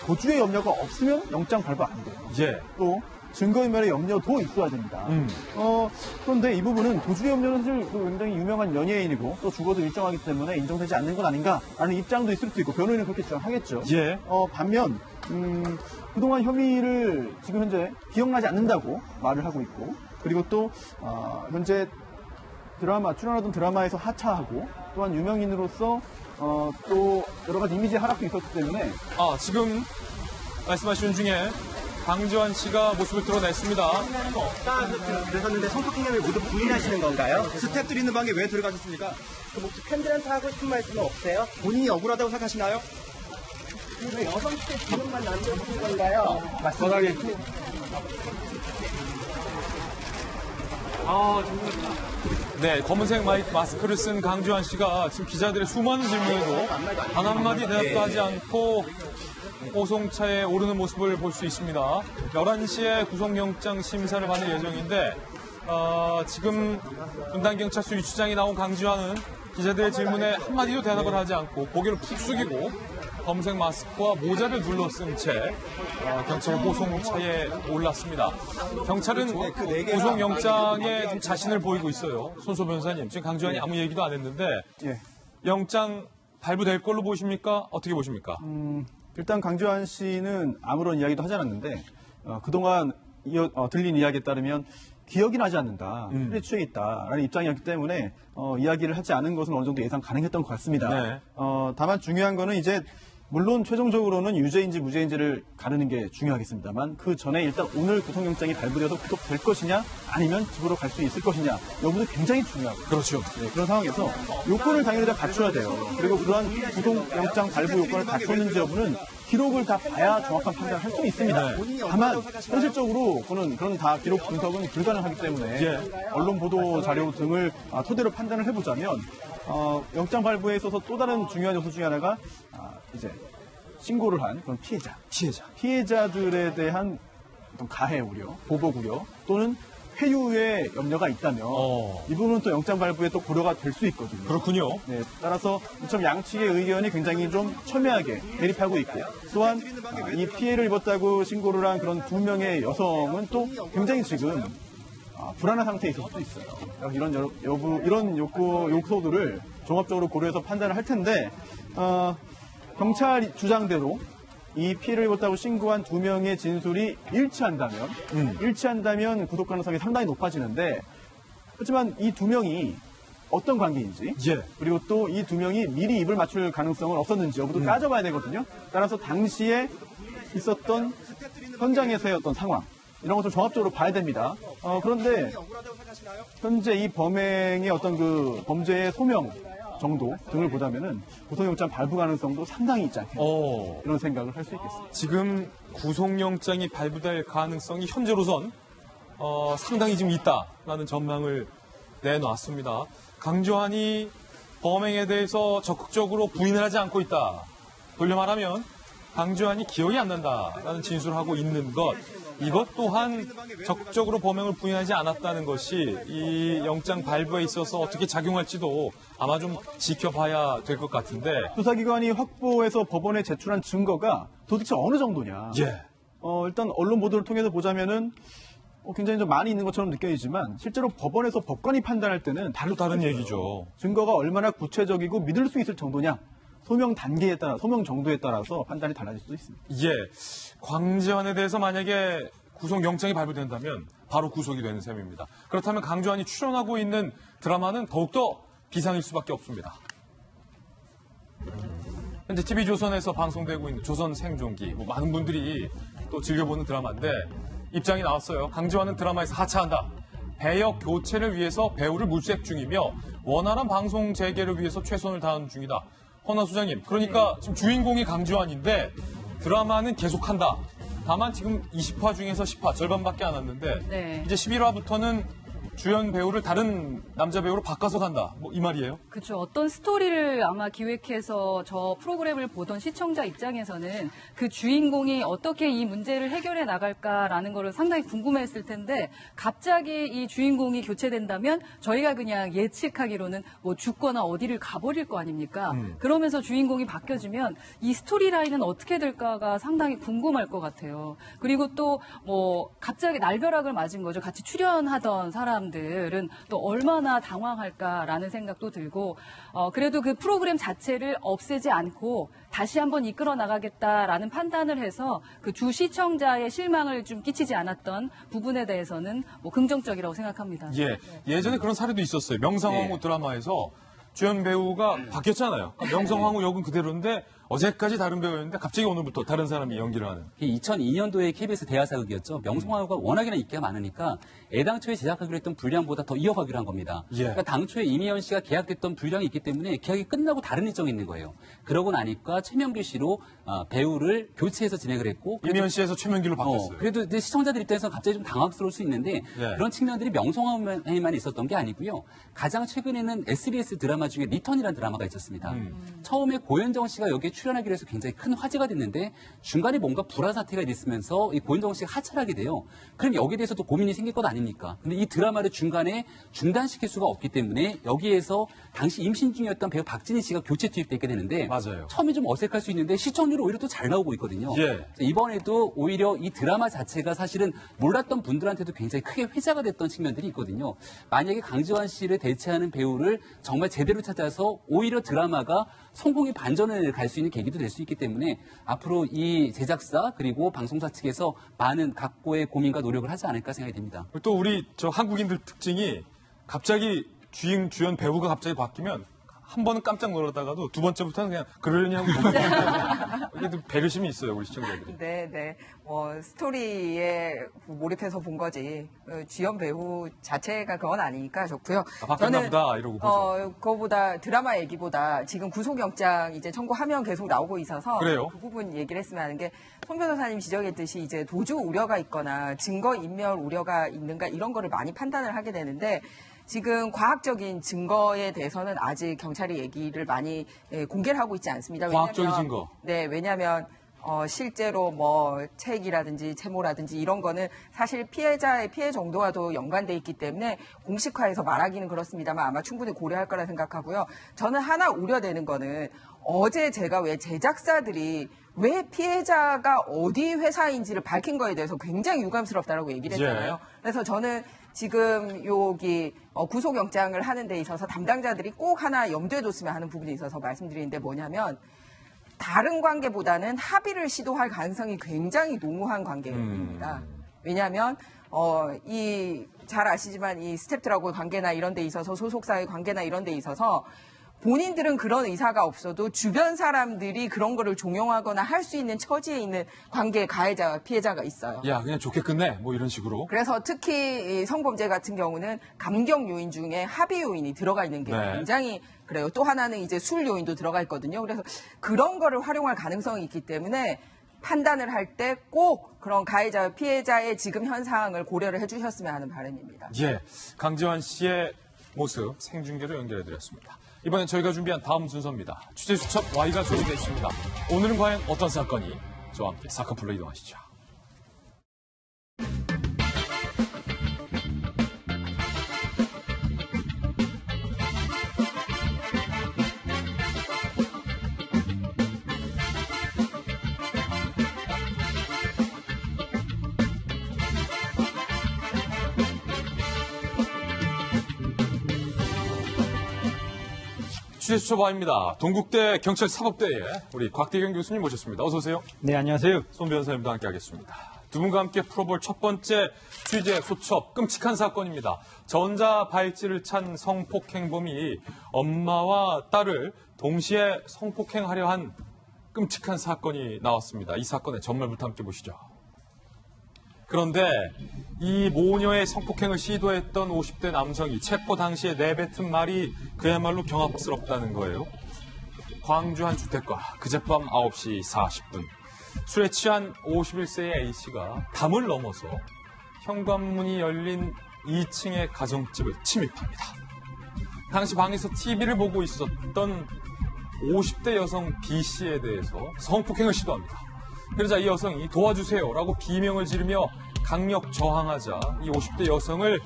도주의 염려가 없으면 영장 발부 안 돼요. 예. 또 증거인멸의 염려도 있어야 됩니다. 그런데 이 부분은 도주의 염려는 사실 굉장히 유명한 연예인이고 또 주거도 일정하기 때문에 인정되지 않는 건 아닌가라는 입장도 있을 수 있고 변호인은 그렇게 주장하겠죠. 예. 반면 그동안 혐의를 지금 현재 기억나지 않는다고 말을 하고 있고 그리고 또 현재 출연하던 드라마에서 하차하고 또한 유명인으로서 또 여러 가지 이미지 하락도 있었기 때문에 지금 말씀하신 중에 강지환 씨가 모습을 드러냈습니다. 그러셨는데 성폭행 혐의 모두 부인하시는 건가요? 스태프들이 있는 방에 왜 들어가셨습니까? 그 혹시 팬들한테 하고 싶은 말씀은 없어요? 본인이 억울하다고 생각하시나요? 그 여성 스태프 이름만 남겨주신 건가요? 맞습니다. 네, 검은색 마스크를 쓴 강지환 씨가 지금 기자들의 수많은 질문에도 단 한마디 대답도 하지 않고 호송차에 오르는 모습을 볼 수 있습니다. 11시에 구속영장 심사를 받을 예정인데 지금 분당경찰서 유치장에 나온 강지환은 기자들의 질문에 한마디도 대답을 하지 않고 고개를 푹 숙이고 검은색 마스크와 모자를 둘러쓴 채 경찰 호송차에 올랐습니다. 경찰은 구속영장에 좀 자신을 보이고 있어요. 손수호 변호사님, 지금 강지환이 아무 얘기도 안 했는데 영장 발부될 걸로 보십니까? 어떻게 보십니까? 일단 강지환 씨는 아무런 이야기도 하지 않았는데 그동안 들린 이야기에 따르면 기억이 나지 않는다, 술에 취해 있다라는 입장이었기 때문에 이야기를 하지 않은 것은 어느 정도 예상 가능했던 것 같습니다. 네. 다만 중요한 거는 이제 물론 최종적으로는 유죄인지 무죄인지를 가르는 게 중요하겠습니다만 그 전에 일단 오늘 구속영장이 발부되어서 구속될 것이냐 아니면 집으로 갈 수 있을 것이냐 여부도 굉장히 중요하고 그렇죠. 네, 그런 상황에서 요건을 당연히 다 갖춰야 돼요. 그리고 그러한 구속영장 발부 요건을 갖췄는지 여부는 기록을 다 봐야 정확한 판단을 할 수 있습니다. 다만 현실적으로 그런 다 기록 분석은 불가능하기 때문에 언론 보도 자료 등을 토대로 판단을 해보자면 영장 발부에 있어서 또 다른 중요한 요소 중에 하나가 이제 신고를 한 그런 피해자들에 대한 어떤 가해 우려, 보복 우려 또는 회유의 염려가 있다면 이 부분은 또 영장 발부에 또 고려가 될 수 있거든요. 그렇군요. 네, 따라서 이처럼 양측의 의견이 굉장히 좀 첨예하게 대립하고 있고 또한 이 피해를 입었다고 신고를 한 그런 2명의 여성은 또 굉장히 지금 불안한 상태에 있을 수도 있어요. 이런 요소들을 종합적으로 고려해서 판단을 할 텐데 경찰 주장대로 이 피해를 입었다고 신고한 2명의 진술이 일치한다면 구속 가능성이 상당히 높아지는데 하지만 이 2명이 어떤 관계인지 그리고 또 이 2명이 미리 입을 맞출 가능성은 없었는지 여부도 따져봐야 되거든요. 따라서 당시에 있었던 현장에서의 어떤 상황 이런 것을 종합적으로 봐야 됩니다. 그런데 현재 이 범행의 어떤 그 범죄의 소명 정도 등을 보자면은 구속영장 발부 가능성도 상당히 있지 않겠나 이런 생각을 할 수 있겠습니다. 지금 구속영장이 발부될 가능성이 현재로선 상당히 지금 있다라는 전망을 내놨습니다. 강지환이 범행에 대해서 적극적으로 부인을 하지 않고 있다. 돌려 말하면 강지환이 기억이 안 난다라는 진술을 하고 있는 것, 이것 또한 적극적으로 범행을 부인하지 않았다는 것이 이 영장 발부에 있어서 어떻게 작용할지도 아마 좀 지켜봐야 될 것 같은데 수사기관이 확보해서 법원에 제출한 증거가 도대체 어느 정도냐. 일단 언론 보도를 통해서 보자면은 굉장히 좀 많이 있는 것처럼 느껴지지만 실제로 법원에서 법관이 판단할 때는 다른 얘기죠. 증거가 얼마나 구체적이고 믿을 수 있을 정도냐. 소명 단계에 따라, 소명 정도에 따라서 판단이 달라질 수도 있습니다. 예. 광지환에 대해서 만약에 구속영장이 발부된다면 바로 구속이 되는 셈입니다. 그렇다면 강주환이 출연하고 있는 드라마는 더욱더 비상일 수밖에 없습니다. 현재 TV조선에서 방송되고 있는 조선 생존기, 많은 분들이 또 즐겨보는 드라마인데 입장이 나왔어요. 강지환은 드라마에서 하차한다. 배역 교체를 위해서 배우를 물색 중이며 원활한 방송 재개를 위해서 최선을 다하는 중이다. 허나 소장님, 그러니까 지금 주인공이 강지환인데 드라마는 계속한다. 다만 지금 20화 중에서 10화, 절반밖에 안 왔는데 이제 11화부터는 주연 배우를 다른 남자 배우로 바꿔서 간다. 뭐 이 말이에요? 그렇죠. 어떤 스토리를 아마 기획해서 저 프로그램을 보던 시청자 입장에서는 그 주인공이 어떻게 이 문제를 해결해 나갈까라는 거를 상당히 궁금했을 텐데 갑자기 이 주인공이 교체된다면 저희가 그냥 예측하기로는 뭐 죽거나 어디를 가버릴 거 아닙니까? 그러면서 주인공이 바뀌어지면 이 스토리라인은 어떻게 될까가 상당히 궁금할 것 같아요. 그리고 또 뭐 갑자기 날벼락을 맞은 거죠. 같이 출연하던 사람들은 또 얼마나 당황할까라는 생각도 들고 그래도 그 프로그램 자체를 없애지 않고 다시 한번 이끌어 나가겠다라는 판단을 해서 그 주 시청자의 실망을 좀 끼치지 않았던 부분에 대해서는 뭐 긍정적이라고 생각합니다. 예, 예전에 그런 사례도 있었어요. 명성황후 드라마에서 주연 배우가 바뀌었잖아요. 명성황후 역은 그대로인데 어제까지 다른 배우였는데 갑자기 오늘부터 다른 사람이 연기를 하는. 2002년도에 KBS 대하사극이었죠. 명성황후가 워낙이나 인기가 많으니까 애당초에 제작하기로 했던 분량보다 더 이어가기로 한 겁니다. 예. 그러니까 당초에 이미연 씨가 계약됐던 분량이 있기 때문에 계약이 끝나고 다른 일정이 있는 거예요. 그러고 나니까 최명길 씨로 배우를 교체해서 진행을 했고 이미연 씨에서 최명길로 바뀌었어요. 그래도 이제 시청자들 입장에서 갑자기 좀 당황스러울 수 있는데 그런 측면들이 명성황후에만 있었던 게 아니고요. 가장 최근에는 SBS 드라마 중에 리턴이라는 드라마가 있었습니다. 처음에 고현정 씨가 여기에 출연하기로 해서 굉장히 큰 화제가 됐는데 중간에 뭔가 불화 사태가 있으면서 이 고현정 씨가 하차하게 돼요. 그럼 여기에 대해서도 고민이 생길 것 아닙니까? 근데 이 드라마를 중간에 중단시킬 수가 없기 때문에 여기에서 당시 임신 중이었던 배우 박진희 씨가 교체 투입되게 되는데 맞아요. 처음에 좀 어색할 수 있는데 시청률이 오히려 또 잘 나오고 있거든요. 예. 이번에도 오히려 이 드라마 자체가 사실은 몰랐던 분들한테도 굉장히 크게 회자가 됐던 측면들이 있거든요. 만약에 강지환 씨를 대체하는 배우를 정말 제대로 찾아서 오히려 드라마가 성공의 반전을 갈 수 있는 계기도 될 수 있기 때문에 앞으로 이 제작사 그리고 방송사 측에서 많은 각고의 고민과 노력을 하지 않을까 생각이 됩니다. 또 우리 저 한국인들 특징이 갑자기 주연 배우가 갑자기 바뀌면 한 번은 깜짝 놀랐다가도 두 번째부터는 그냥 그러려니 하고 이게 또 배려심이 있어요, 우리 시청자들이. 네. 스토리에 몰입해서 본 거지. 주연 배우 자체가 그건 아니니까 좋고요. 바뀌었나 보다 이러고 보죠. 그거보다 드라마 얘기보다 지금 구속영장 이제 청구하면 계속 나오고 있어서 그래요? 그 부분 얘기를 했으면 하는 게 송 변호사님 지적했듯이 이제 도주 우려가 있거나 증거 인멸 우려가 있는가 이런 거를 많이 판단을 하게 되는데 지금 과학적인 증거에 대해서는 아직 경찰이 얘기를 많이 공개를 하고 있지 않습니다. 과학적인 증거? 네, 왜냐하면 실제로 뭐 체액이라든지 채모라든지 이런 거는 사실 피해자의 피해 정도와도 연관돼 있기 때문에 공식화해서 말하기는 그렇습니다만 아마 충분히 고려할 거라 생각하고요. 저는 하나 우려되는 거는 어제 제가 왜 제작사들이 왜 피해자가 어디 회사인지를 밝힌 거에 대해서 굉장히 유감스럽다라고 얘기를 했잖아요. 그래서 저는 지금 여기 구속영장을 하는 데 있어서 담당자들이 꼭 하나 염두에 뒀으면 하는 부분이 있어서 말씀드리는데 뭐냐면 다른 관계보다는 합의를 시도할 가능성이 굉장히 농후한 관계입니다. 왜냐하면 잘 아시지만 이 스태프들하고 관계나 이런 데 있어서 소속사의 관계나 이런 데 있어서 본인들은 그런 의사가 없어도 주변 사람들이 그런 거를 종용하거나 할 수 있는 처지에 있는 관계의 가해자와 피해자가 있어요. 야, 그냥 좋게 끝내. 뭐 이런 식으로. 그래서 특히 이 성범죄 같은 경우는 감경 요인 중에 합의 요인이 들어가 있는 게 굉장히 그래요. 또 하나는 이제 술 요인도 들어가 있거든요. 그래서 그런 거를 활용할 가능성이 있기 때문에 판단을 할 때 꼭 그런 가해자와 피해자의 지금 현 상황을 고려를 해주셨으면 하는 바람입니다. 예, 강지환 씨의 모습 생중계로 연결해드렸습니다. 이번엔 저희가 준비한 다음 순서입니다. 취재 수첩 Y가 조리되어 있습니다. 오늘은 과연 어떤 사건이? 저와 함께 사건풀로 이동하시죠. 취재수첩아입니다. 동국대 경찰사법대에 우리 곽대경 교수님 모셨습니다. 어서 오세요. 네, 안녕하세요. 손 변호사님도 함께하겠습니다. 두 분과 함께 풀어볼 첫 번째 취재 소첩, 끔찍한 사건입니다. 전자발찌를 찬 성폭행범이 엄마와 딸을 동시에 성폭행하려 한 끔찍한 사건이 나왔습니다. 이 사건의 전말부터 함께 보시죠. 그런데 이 모녀의 성폭행을 시도했던 50대 남성이 체포 당시에 내뱉은 말이 그야말로 경악스럽다는 거예요. 광주 한 주택가, 그젯밤 9시 40분. 술에 취한 51세의 A씨가 담을 넘어서 현관문이 열린 2층의 가정집을 침입합니다. 당시 방에서 TV를 보고 있었던 50대 여성 B씨에 대해서 성폭행을 시도합니다. 그러자 이 여성이 도와주세요라고 비명을 지르며 강력 저항하자 이 50대 여성을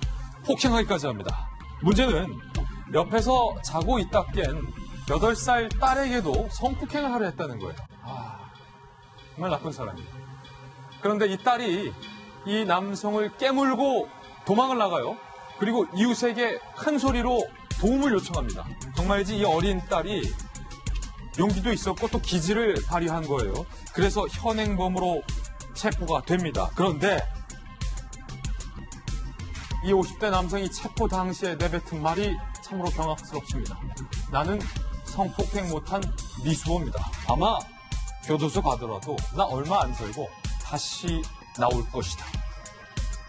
폭행하기까지 합니다. 문제는 옆에서 자고 있다 깬 8살 딸에게도 성폭행을 하려 했다는 거예요. 정말 나쁜 사람이에요. 그런데 이 딸이 이 남성을 깨물고 도망을 나가요. 그리고 이웃에게 큰 소리로 도움을 요청합니다. 정말이지 이 어린 딸이 용기도 있었고 또 기지를 발휘한 거예요. 그래서 현행범으로 체포가 됩니다. 그런데 이 50대 남성이 체포 당시에 내뱉은 말이 참으로 경악스럽습니다. 나는 성폭행 못한 미수범이다. 아마 교도소 가더라도 나 얼마 안 살고 다시 나올 것이다.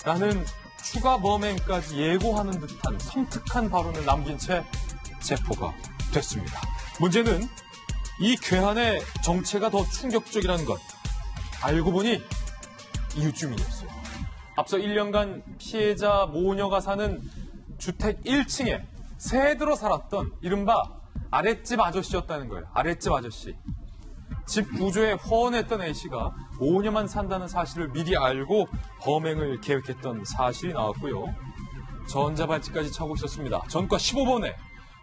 라는 추가 범행까지 예고하는 듯한 섬뜩한 발언을 남긴 채 체포가 됐습니다. 문제는 이 괴한의 정체가 더 충격적이라는 것. 알고 보니 이웃 주민이었어요. 앞서 1년간 피해자 모녀가 사는 주택 1층에 새 들어 살았던 이른바 아랫집 아저씨였다는 거예요. 아랫집 아저씨. 집 구조에 허언했던 A씨가 모녀만 산다는 사실을 미리 알고 범행을 계획했던 사실이 나왔고요. 전자발찌까지 차고 있었습니다. 전과 15번에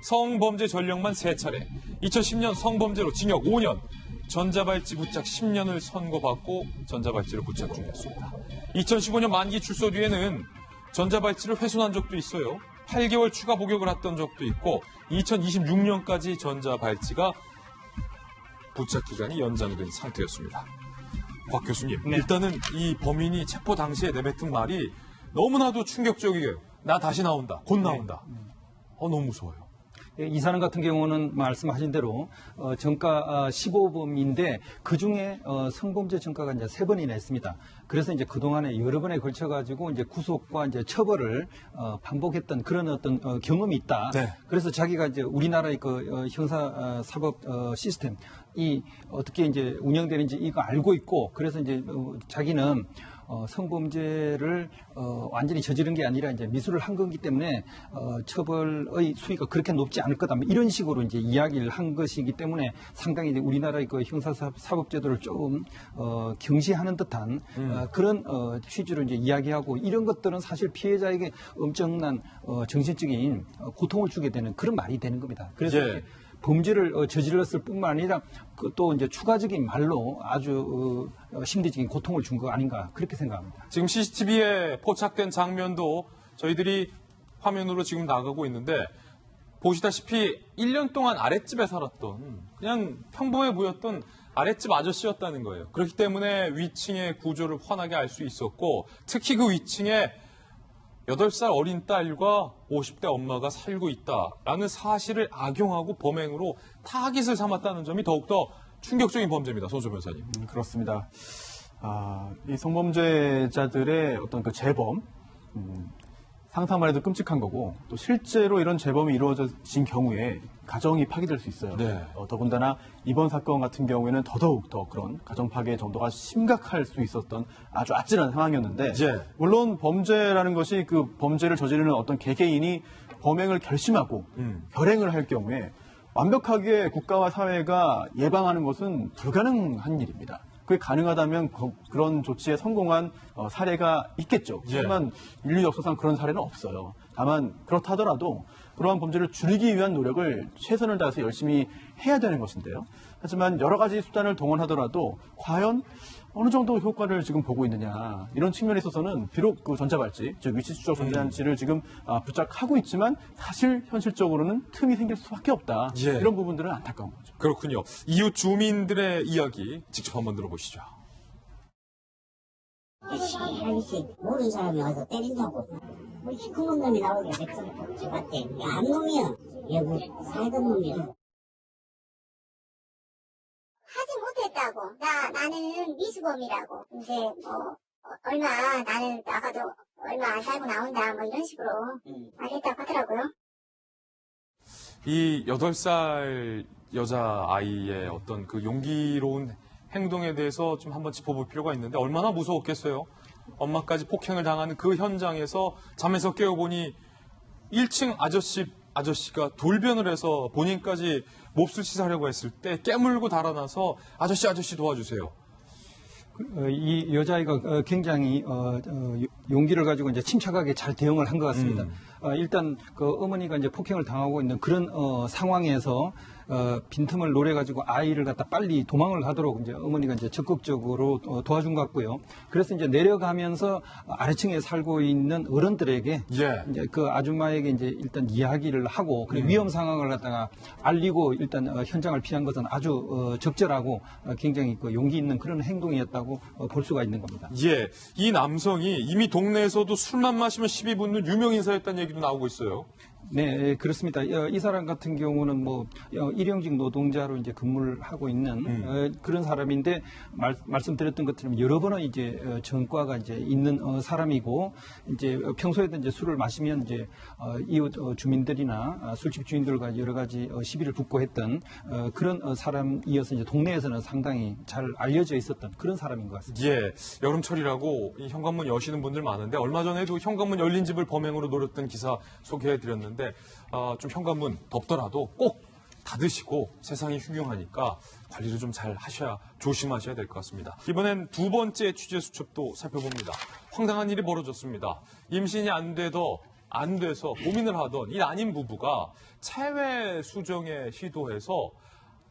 성범죄 전력만 3차례, 2010년 성범죄로 징역 5년, 전자발찌 부착 10년을 선고받고 전자발찌를 부착 중이었습니다. 2015년 만기 출소 뒤에는 전자발찌를 훼손한 적도 있어요. 8개월 추가 복역을 했던 적도 있고 2026년까지 전자발찌가 부착 기간이 연장된 상태였습니다. 곽 교수님, 일단은 이 범인이 체포 당시에 내뱉은 말이 너무나도 충격적이에요. 나 다시 나온다. 곧 나온다. 너무 무서워요. 이 사람 같은 경우는 말씀하신 대로 전가 15범인데 그중에 성범죄 전가가 이제 3번이나 있습니다. 그래서 이제 그동안에 여러 번에 걸쳐 가지고 이제 구속과 이제 처벌을 반복했던 그런 어떤 경험이 있다. 네. 그래서 자기가 이제 우리나라의 그 형사 사법 시스템 이 어떻게 이제 운영되는지 이거 알고 있고 그래서 이제 자기는 성범죄를 완전히 저지른 게 아니라 이제 미수를 한 거기 때문에 처벌의 수위가 그렇게 높지 않을 거다. 이런 식으로 이제 이야기를 한 것이기 때문에 상당히 이제 우리나라의 그 형사사법제도를 조금 경시하는 듯한 그런 취지로 이제 이야기하고 이런 것들은 사실 피해자에게 엄청난 정신적인 고통을 주게 되는 그런 말이 되는 겁니다. 그래서 범죄를 저질렀을 뿐만 아니라 또 이제 추가적인 말로 아주 심리적인 고통을 준 거 아닌가 그렇게 생각합니다. 지금 CCTV에 포착된 장면도 저희들이 화면으로 지금 나가고 있는데 보시다시피 1년 동안 아랫집에 살았던 그냥 평범해 보였던 아랫집 아저씨였다는 거예요. 그렇기 때문에 위층의 구조를 훤하게 알 수 있었고 특히 그 위층에 8살 어린 딸과 50대 엄마가 살고 있다라는 사실을 악용하고 범행으로 타깃을 삼았다는 점이 더욱더 충격적인 범죄입니다. 손소 변호사님. 그렇습니다. 이 성범죄자들의 어떤 그 재범, 상상만 해도 끔찍한 거고 또 실제로 이런 재범이 이루어진 경우에 가정이 파괴될 수 있어요. 네. 더군다나 이번 사건 같은 경우에는 더더욱 더 그런 가정 파괴 정도가 심각할 수 있었던 아주 아찔한 상황이었는데 물론 범죄라는 것이 그 범죄를 저지르는 어떤 개개인이 범행을 결심하고 결행을 할 경우에 완벽하게 국가와 사회가 예방하는 것은 불가능한 일입니다. 그게 가능하다면 그런 조치에 성공한 사례가 있겠죠. 하지만 인류 역사상 그런 사례는 없어요. 다만 그렇다 하더라도 그러한 범죄를 줄이기 위한 노력을 최선을 다해서 열심히 해야 되는 것인데요. 하지만 여러 가지 수단을 동원하더라도 과연 어느 정도 효과를 지금 보고 있느냐 이런 측면에 있어서는 비록 그 전자발찌, 즉 위치 추적 전자장치를 지금 부착하고 있지만 사실 현실적으로는 틈이 생길 수밖에 없다. 예. 이런 부분들은 안타까운 거죠. 그렇군요. 이웃 주민들의 이야기 직접 한번 들어보시죠. 아저씨 모르는 사람이 와서 때린다고 뭐 시커먼 놈이 나오게 제봤대. 안 놈이야. 여기 살던 놈이야. 하지 못했다고. 나는 미수범이라고. 이제 뭐 나는 나가도 얼마 안 살고 나온다. 뭐 이런 식으로 말했다고 하더라고요. 이 8살 여자아이의 어떤 그 용기로운 행동에 대해서 좀 한번 짚어볼 필요가 있는데 얼마나 무서웠겠어요. 엄마까지 폭행을 당하는 그 현장에서 잠에서 깨어보니 1층 아저씨가 돌변을 해서 본인까지 몹쓸 짓하려고 했을 때 깨물고 달아나서 아저씨 도와주세요. 이 여자아이가 굉장히 용기를 가지고 이제 침착하게 잘 대응을 한 것 같습니다. 일단 그 어머니가 이제 폭행을 당하고 있는 그런 상황에서 빈틈을 노려가지고 아이를 갖다 빨리 도망을 하도록 이제 어머니가 이제 적극적으로 도와준 것 같고요. 그래서 이제 내려가면서 아래층에 살고 있는 어른들에게 이제 그 아줌마에게 이제 일단 이야기를 하고 그리고 위험 상황을 갖다가 알리고 일단 현장을 피한 것은 아주 적절하고 굉장히 그 용기 있는 그런 행동이었다고 볼 수가 있는 겁니다. 예, 이 남성이 이미 동네에서도 술만 마시면 시비 붙는 유명 인사였다는 얘기도 나오고 있어요. 네, 그렇습니다. 이 사람 같은 경우는 뭐 일용직 노동자로 이제 근무를 하고 있는 그런 사람인데 말씀드렸던 것처럼 여러 번은 이제 전과가 이제 있는 사람이고 이제 평소에도 이제 술을 마시면 이제 이웃 주민들이나 술집 주인들과 여러 가지 시비를 붙고 했던 그런 사람이어서 이제 동네에서는 상당히 잘 알려져 있었던 그런 사람인 것 같습니다. 예, 여름철이라고 이 현관문 여시는 분들 많은데 얼마 전에도 현관문 열린 집을 범행으로 노렸던 기사 소개해드렸는데 좀 현관문 덥더라도 꼭 닫으시고 세상이 흉흉하니까 관리를 좀 잘 하셔야 조심하셔야 될 것 같습니다. 이번엔 두 번째 취재 수첩도 살펴봅니다. 황당한 일이 벌어졌습니다. 임신이 안 돼서 고민을 하던 이 난임 부부가 체외 수정에 시도해서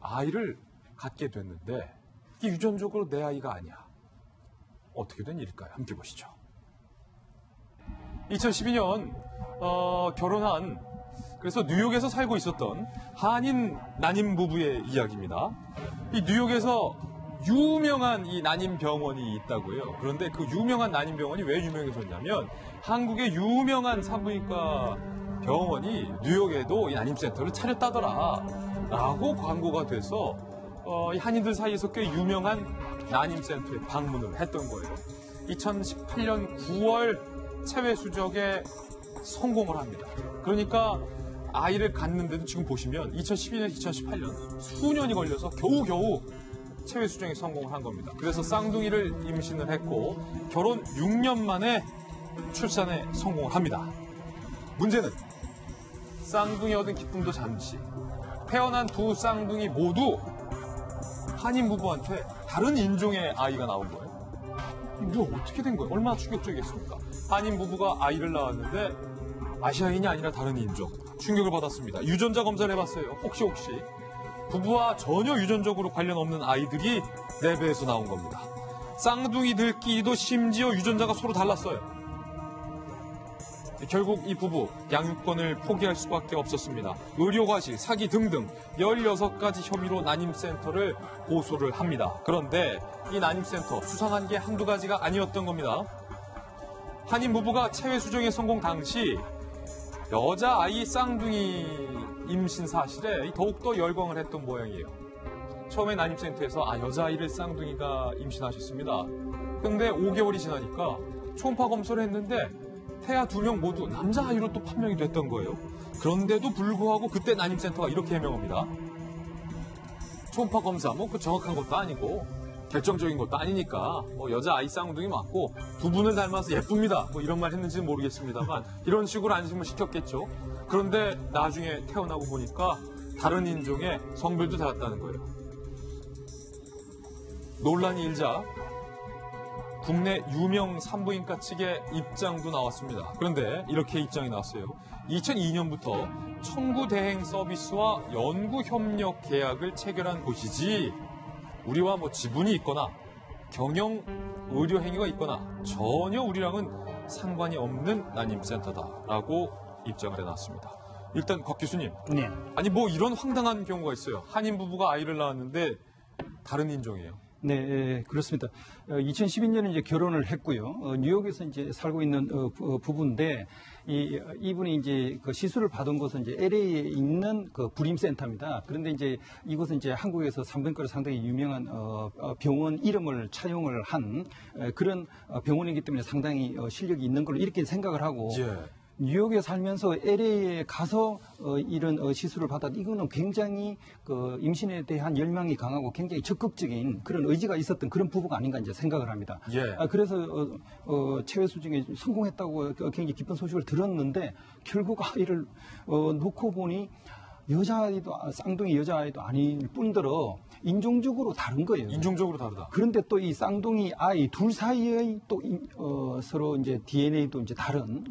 아이를 갖게 됐는데 이게 유전적으로 내 아이가 아니야. 어떻게 된 일일까요? 함께 보시죠. 2012년 결혼한 그래서 뉴욕에서 살고 있었던 한인 난임 부부의 이야기입니다. 이 뉴욕에서 유명한 이 난임 병원이 있다고요. 그런데 그 유명한 난임 병원이 왜 유명해졌냐면 한국의 유명한 산부인과 병원이 뉴욕에도 이 난임센터를 차렸다더라 라고 광고가 돼서 이 한인들 사이에서 꽤 유명한 난임센터에 방문을 했던 거예요. 2018년 9월 체외 수정에 성공을 합니다. 그러니까 아이를 갖는데도 지금 보시면 2012년, 2018년 수년이 걸려서 겨우겨우 체외 수정에 성공을 한 겁니다. 그래서 쌍둥이를 임신을 했고 결혼 6년 만에 출산에 성공을 합니다. 문제는 쌍둥이 얻은 기쁨도 잠시 태어난 두 쌍둥이 모두 한인 부부한테 다른 인종의 아이가 나온 거예요. 이거 어떻게 된 거예요? 얼마나 충격적이겠습니까? 한인 부부가 아이를 낳았는데 아시아인이 아니라 다른 인종. 충격을 받았습니다. 유전자 검사를 해봤어요. 혹시 부부와 전혀 유전적으로 관련 없는 아이들이 4배에서 나온 겁니다. 쌍둥이들끼리도 심지어 유전자가 서로 달랐어요. 결국 이 부부 양육권을 포기할 수밖에 없었습니다. 의료과실, 사기 등등 16가지 혐의로 난임센터를 고소를 합니다. 그런데 이 난임센터 수상한 게 한두 가지가 아니었던 겁니다. 한인 부부가 체외 수정에 성공 당시 여자아이 쌍둥이 임신 사실에 더욱더 열광을 했던 모양이에요. 처음에 난임센터에서 여자아이를 쌍둥이가 임신하셨습니다. 그런데 5개월이 지나니까 초음파 검사를 했는데 태아 2명 모두 남자아이로 또 판명이 됐던 거예요. 그런데도 불구하고 그때 난임센터가 이렇게 해명합니다. 초음파 검사 그 정확한 것도 아니고 결정적인 것도 아니니까 여자아이 쌍둥이 맞고 두 분을 닮아서 예쁩니다. 이런 말 했는지는 모르겠습니다만 이런 식으로 안심을 시켰겠죠. 그런데 나중에 태어나고 보니까 다른 인종의 성별도 달았다는 거예요. 논란이 일자 국내 유명 산부인과 측의 입장도 나왔습니다. 그런데 이렇게 입장이 나왔어요. 2002년부터 청구 대행 서비스와 연구 협력 계약을 체결한 곳이지 우리와 뭐 지분이 있거나 경영 의료 행위가 있거나 전혀 우리랑은 상관이 없는 난임센터다라고 입장을 해놨습니다. 일단 곽 교수님, 네. 아니 뭐 이런 황당한 경우가 있어요. 한인 부부가 아이를 낳았는데 다른 인종이에요. 네, 그렇습니다. 2012년에 이제 결혼을 했고요. 뉴욕에서 이제 살고 있는 부부인데 이분이 이제 그 시술을 받은 곳은 이제 LA에 있는 그 불임센터입니다. 그런데 이제 이곳은 이제 한국에서 산부인과로 상당히 유명한 병원 이름을 차용을 한 그런 병원이기 때문에 상당히 실력이 있는 걸로 이렇게 생각을 하고. 예. 뉴욕에 살면서 LA에 가서 이런 시술을 받았. 이거는 굉장히 그 임신에 대한 열망이 강하고 굉장히 적극적인 그런 의지가 있었던 그런 부부가 아닌가 이제 생각을 합니다. 예. 그래서 체외수 중에 성공했다고 굉장히 기쁜 소식을 들었는데 결국 아이를 놓고 보니 여자아이도 쌍둥이 여자아이도 아닐 뿐더러 인종적으로 다른 거예요. 인종적으로 다르다. 그런데 또 이 쌍둥이 아이 둘 사이의 또 서로 이제 DNA도 이제 다른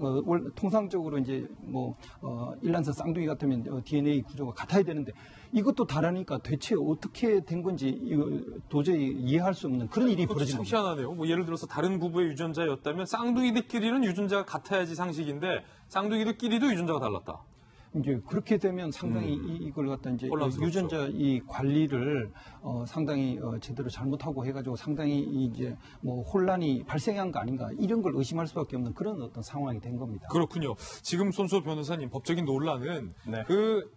통상적으로 이제 뭐 일란성 쌍둥이 같으면 DNA 구조가 같아야 되는데 이것도 다르니까 대체 어떻게 된 건지 도저히 이해할 수 없는 그런 일이 벌어진 참 겁니다. 희한하네요. 뭐 예를 들어서 다른 부부의 유전자였다면 쌍둥이들끼리는 유전자가 같아야지 상식인데 쌍둥이들끼리도 유전자가 달랐다. 이제 그렇게 되면 상당히 이걸 갖다 이제 혼란스럽죠. 유전자 이 관리를 상당히 제대로 잘못하고 해가지고 상당히 이제 뭐 혼란이 발생한 거 아닌가 이런 걸 의심할 수밖에 없는 그런 어떤 상황이 된 겁니다. 그렇군요. 지금 손수호 변호사님 법적인 논란은 그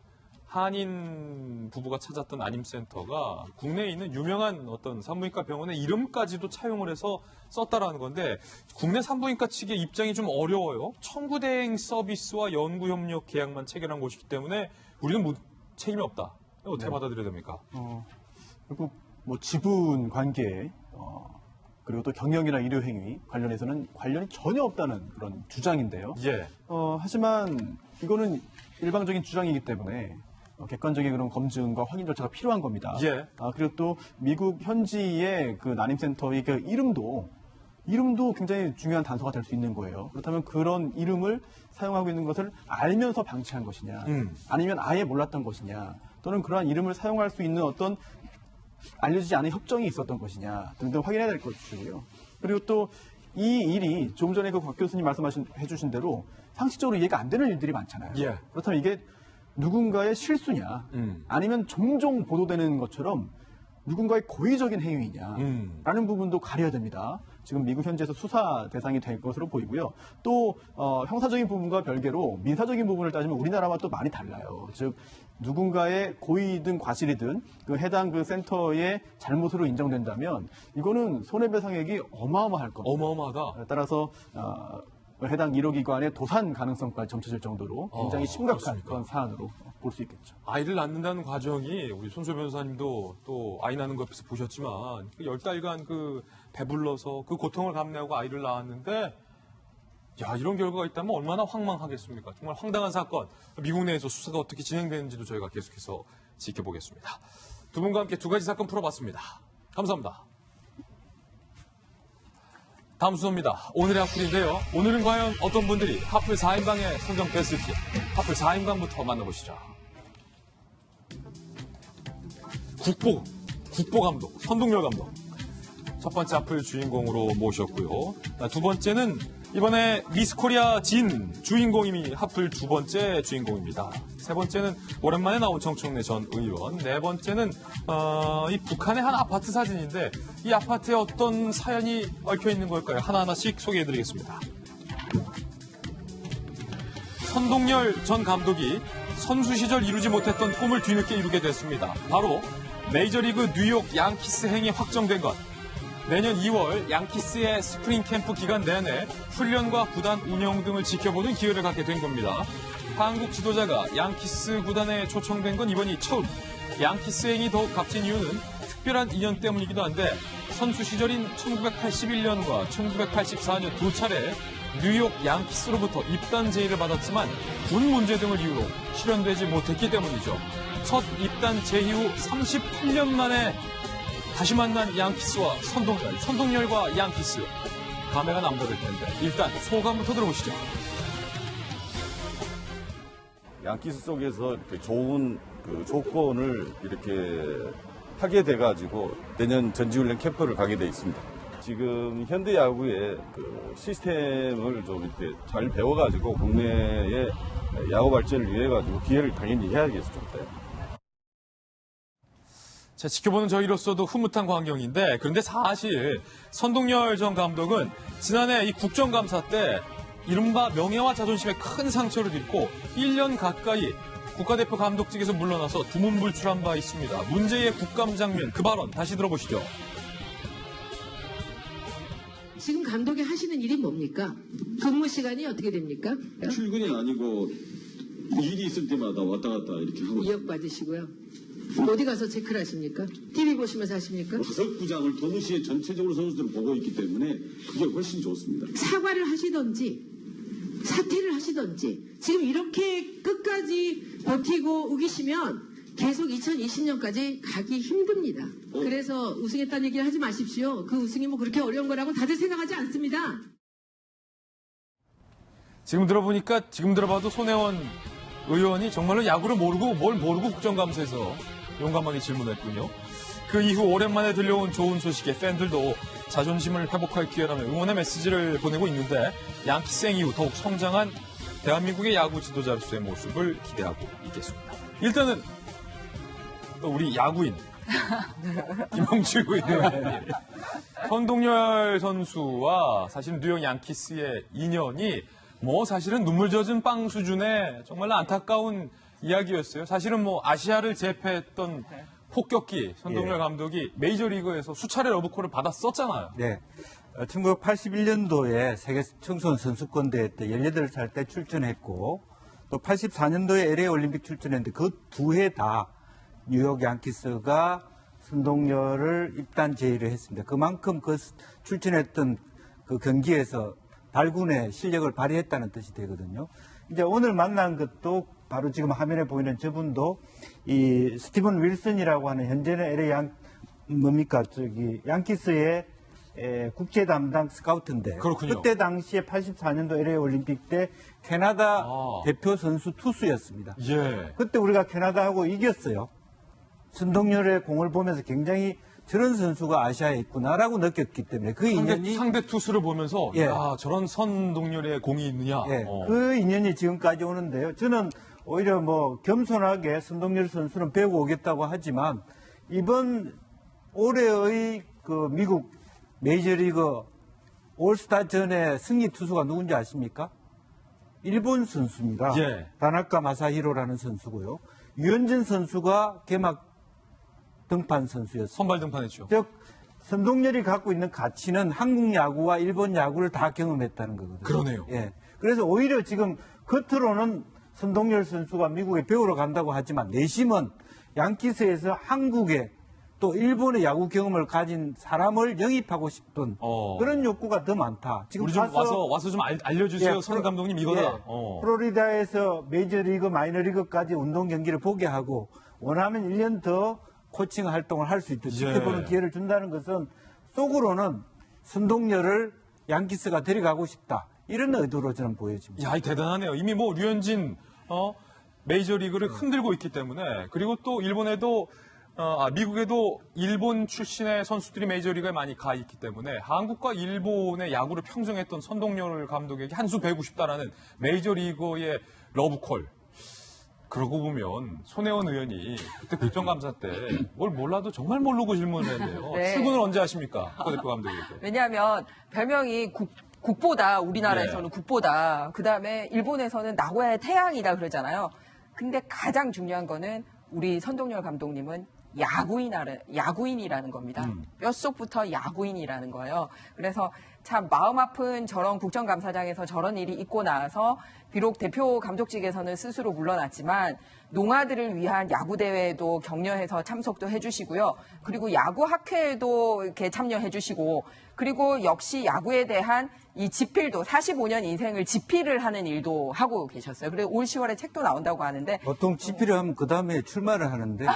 한인 부부가 찾았던 난임센터가 국내에 있는 유명한 어떤 산부인과 병원의 이름까지도 차용을 해서 썼다라는 건데 국내 산부인과 측의 입장이 좀 어려워요. 청구 대행 서비스와 연구 협력 계약만 체결한 곳이기 때문에 우리는 책임이 없다. 어떻게 받아들여야 됩니까? 결국 뭐 지분 관계 그리고 또 경영이나 일요 행위 관련해서는 관련이 전혀 없다는 그런 주장인데요. 예. 하지만 이거는 일방적인 주장이기 때문에 객관적인 그런 검증과 확인 절차가 필요한 겁니다. 예. 그리고 또 미국 현지의 그 난임센터의 그 이름도 굉장히 중요한 단서가 될 수 있는 거예요. 그렇다면 그런 이름을 사용하고 있는 것을 알면서 방치한 것이냐, 아니면 아예 몰랐던 것이냐, 또는 그러한 이름을 사용할 수 있는 어떤 알려지지 않은 협정이 있었던 것이냐 등등 확인해야 될 것이고요. 그리고 또 이 일이 좀 전에 그 곽 교수님 해주신 대로 상식적으로 이해가 안 되는 일들이 많잖아요. 예. 그렇다면 이게 누군가의 실수냐, 아니면 종종 보도되는 것처럼 누군가의 고의적인 행위냐라는 부분도 가려야 됩니다. 지금 미국 현지에서 수사 대상이 될 것으로 보이고요. 또 형사적인 부분과 별개로 민사적인 부분을 따지면 우리나라와 또 많이 달라요. 즉 누군가의 고의든 과실이든 그 해당 그 센터의 잘못으로 인정된다면 이거는 손해배상액이 어마어마할 겁니다. 어마어마하다. 따라서 해당 의료기관의 도산 가능성까지 점쳐질 정도로 굉장히 심각한 그렇습니까? 그런 사안으로 볼 수 있겠죠. 아이를 낳는다는 과정이 우리 손수호 변호사님도 또 아이 낳는 거 옆에서 보셨지만 10달간 그 배불러서 그 고통을 감내하고 아이를 낳았는데 야 이런 결과가 있다면 얼마나 황망하겠습니까? 정말 황당한 사건. 미국 내에서 수사가 어떻게 진행되는지도 저희가 계속해서 지켜보겠습니다. 두 분과 함께 두 가지 사건 풀어봤습니다. 감사합니다. 다음 순서입니다. 오늘의 핫플인데요. 오늘은 과연 어떤 분들이 핫플 4인방에 선정됐을지 핫플 4인방부터 만나보시죠. 국보 감독, 선동열 감독. 첫 번째 핫플 주인공으로 모셨고요. 두 번째는 이번에 미스코리아 진 주인공이 핫플 두 번째 주인공입니다. 세 번째는 오랜만에 나온 정청래 전 의원. 네 번째는 이 북한의 한 아파트 사진인데 이 아파트에 어떤 사연이 얽혀 있는 걸까요? 하나하나씩 소개해드리겠습니다. 선동열 전 감독이 선수 시절 이루지 못했던 꿈을 뒤늦게 이루게 됐습니다. 바로 메이저리그 뉴욕 양키스 행이 확정된 것. 내년 2월 양키스의 스프링 캠프 기간 내내 훈련과 구단 운영 등을 지켜보는 기회를 갖게 된 겁니다. 한국 지도자가 양키스 구단에 초청된 건 이번이 처음. 양키스 행이 더욱 값진 이유는 특별한 인연 때문이기도 한데 선수 시절인 1981년과 1984년 두 차례 뉴욕 양키스로부터 입단 제의를 받았지만 군 문제 등을 이유로 실현되지 못했기 때문이죠. 첫 입단 제의 후 38년 만에 다시 만난 양키스와 선동열과 양키스. 감회가 남다를 텐데 일단 소감부터 들어보시죠. 양키스 속에서 이렇게 좋은 그 조건을 이렇게 하게 돼가지고 내년 전지훈련 캠프를 가게 돼 있습니다. 지금 현대 야구의 그 시스템을 좀 이렇게 잘 배워가지고 국내의 야구 발전을 위해 가지고 기회를 당연히 해야겠습니다. 자, 지켜보는 저희로서도 흐뭇한 광경인데, 그런데 사실 선동열 전 감독은 지난해 이 국정감사 때 이른바 명예와 자존심에 큰 상처를 입고 1년 가까이 국가대표 감독직에서 물러나서 두문불출한 바 있습니다. 문제의 국감 장면, 그 발언 다시 들어보시죠. 지금 감독이 하시는 일이 뭡니까? 근무 시간이 어떻게 됩니까? 출근이 아니고 일이 있을 때마다 왔다 갔다 이렇게 하고 이역 받으시고요. 어디 가서 체크를 하십니까? TV 보시면서 하십니까? 다섯 구장을 동시에 전체적으로 선수들을 보고 있기 때문에 그게 훨씬 좋습니다. 사과를 하시던지 사퇴를 하시던지 지금 이렇게 끝까지 버티고 우기시면 계속 2020년까지 가기 힘듭니다. 그래서 우승했다는 얘기를 하지 마십시오. 그 우승이 뭐 그렇게 어려운 거라고 다들 생각하지 않습니다. 지금 들어봐도 손혜원 의원이 정말로 야구를 모르고 뭘 모르고 국정감사에서 용감하게 질문했군요. 그 이후 오랜만에 들려온 좋은 소식에 팬들도 자존심을 회복할 기회라며 응원의 메시지를 보내고 있는데 양키생 이후 더욱 성장한 대한민국의 야구 지도자로서의 모습을 기대하고 있겠습니다. 일단은 또 우리 야구인 김홍주 의원 선동열 선수와 사실 뉴욕 양키스의 인연이 뭐 사실은 눈물 젖은 빵 수준의 정말로 안타까운 이야기였어요. 사실은 뭐 아시아를 제패했던 폭격기 선동열 감독이 메이저리그에서 수차례 러브콜을 받았었잖아요. 네. 1981년도에 세계 청소년 선수권대회 때 18살 때 출전했고 또 84년도에 LA 올림픽 출전했는데 그 두 해 다 뉴욕 양키스가 선동열을 입단 제의를 했습니다. 그만큼 그 출전했던 그 경기에서 발군의 실력을 발휘했다는 뜻이 되거든요. 이제 오늘 만난 것도 바로 지금 화면에 보이는 저분도 이 스티븐 윌슨이라고 하는 현재는 LA 양키스의 국제 담당 스카우트인데 그렇군요. 그때 당시에 84년도 LA 올림픽 때 캐나다 대표 선수 투수였습니다. 예. 그때 우리가 캐나다하고 이겼어요. 선동열의 공을 보면서 굉장히 저런 선수가 아시아에 있구나라고 느꼈기 때문에 그 인연이 상대 투수를 보면서 예. 야, 저런 선동열의 공이 있느냐. 예. 그 인연이 지금까지 오는데요. 저는 오히려 뭐 겸손하게 선동열 선수는 배우고 오겠다고 하지만 이번 올해의 그 미국 메이저리그 올스타전의 승리 투수가 누군지 아십니까? 일본 선수입니다. 예. 다나카 마사히로라는 선수고요. 유현진 선수가 개막 등판 선수였습니다. 선발 등판했죠. 즉 선동열이 갖고 있는 가치는 한국 야구와 일본 야구를 다 경험했다는 거거든요. 그러네요. 예. 그래서 오히려 지금 겉으로는 선동열 선수가 미국에 배우러 간다고 하지만 내심은 양키스에서 한국에 또 일본의 야구 경험을 가진 사람을 영입하고 싶던 그런 욕구가 더 많다. 지금 우리 좀 와서 좀 알려주세요. 선 감독님 이거다. 플로리다에서 메이저리그, 마이너리그까지 운동 경기를 보게 하고 원하면 1년 더 코칭 활동을 할 수 있도록 지켜보는 기회를 준다는 것은 속으로는 선동열을 양키스가 데려가고 싶다. 이런 의도로 저는 보여집니다. 야, 대단하네요. 이미 뭐 류현진 메이저리그를 흔들고 있기 때문에 그리고 또 일본에도 미국에도 일본 출신의 선수들이 메이저리그에 많이 가 있기 때문에 한국과 일본의 야구를 평정했던 선동열 감독에게 한 수 배우고 싶다라는 메이저리그의 러브콜. 그러고 보면 손혜원 의원이 그때 국정감사 때 뭘 몰라도 정말 모르고 질문을 했네요. 네. 출근을 언제 하십니까? 국가대표 감독에게. 왜냐하면 별명이 국보다, 우리나라에서는 국보다, 그 다음에 일본에서는 나고야의 태양이다 그러잖아요. 근데 가장 중요한 거는 우리 선동열 감독님은 야구인이라는 겁니다. 뼛속부터 야구인이라는 거예요. 그래서 참 마음 아픈 저런 국정감사장에서 저런 일이 있고 나서 비록 대표 감독직에서는 스스로 물러났지만 농아들을 위한 야구 대회도 격려해서 참석도 해주시고요. 그리고 야구 학회에도 이렇게 참여해주시고, 그리고 역시 야구에 대한 이 집필도 45년 인생을 집필을 하는 일도 하고 계셨어요. 그리고 올 10월에 책도 나온다고 하는데 보통 집필을 하면 그 다음에 출마를 하는데.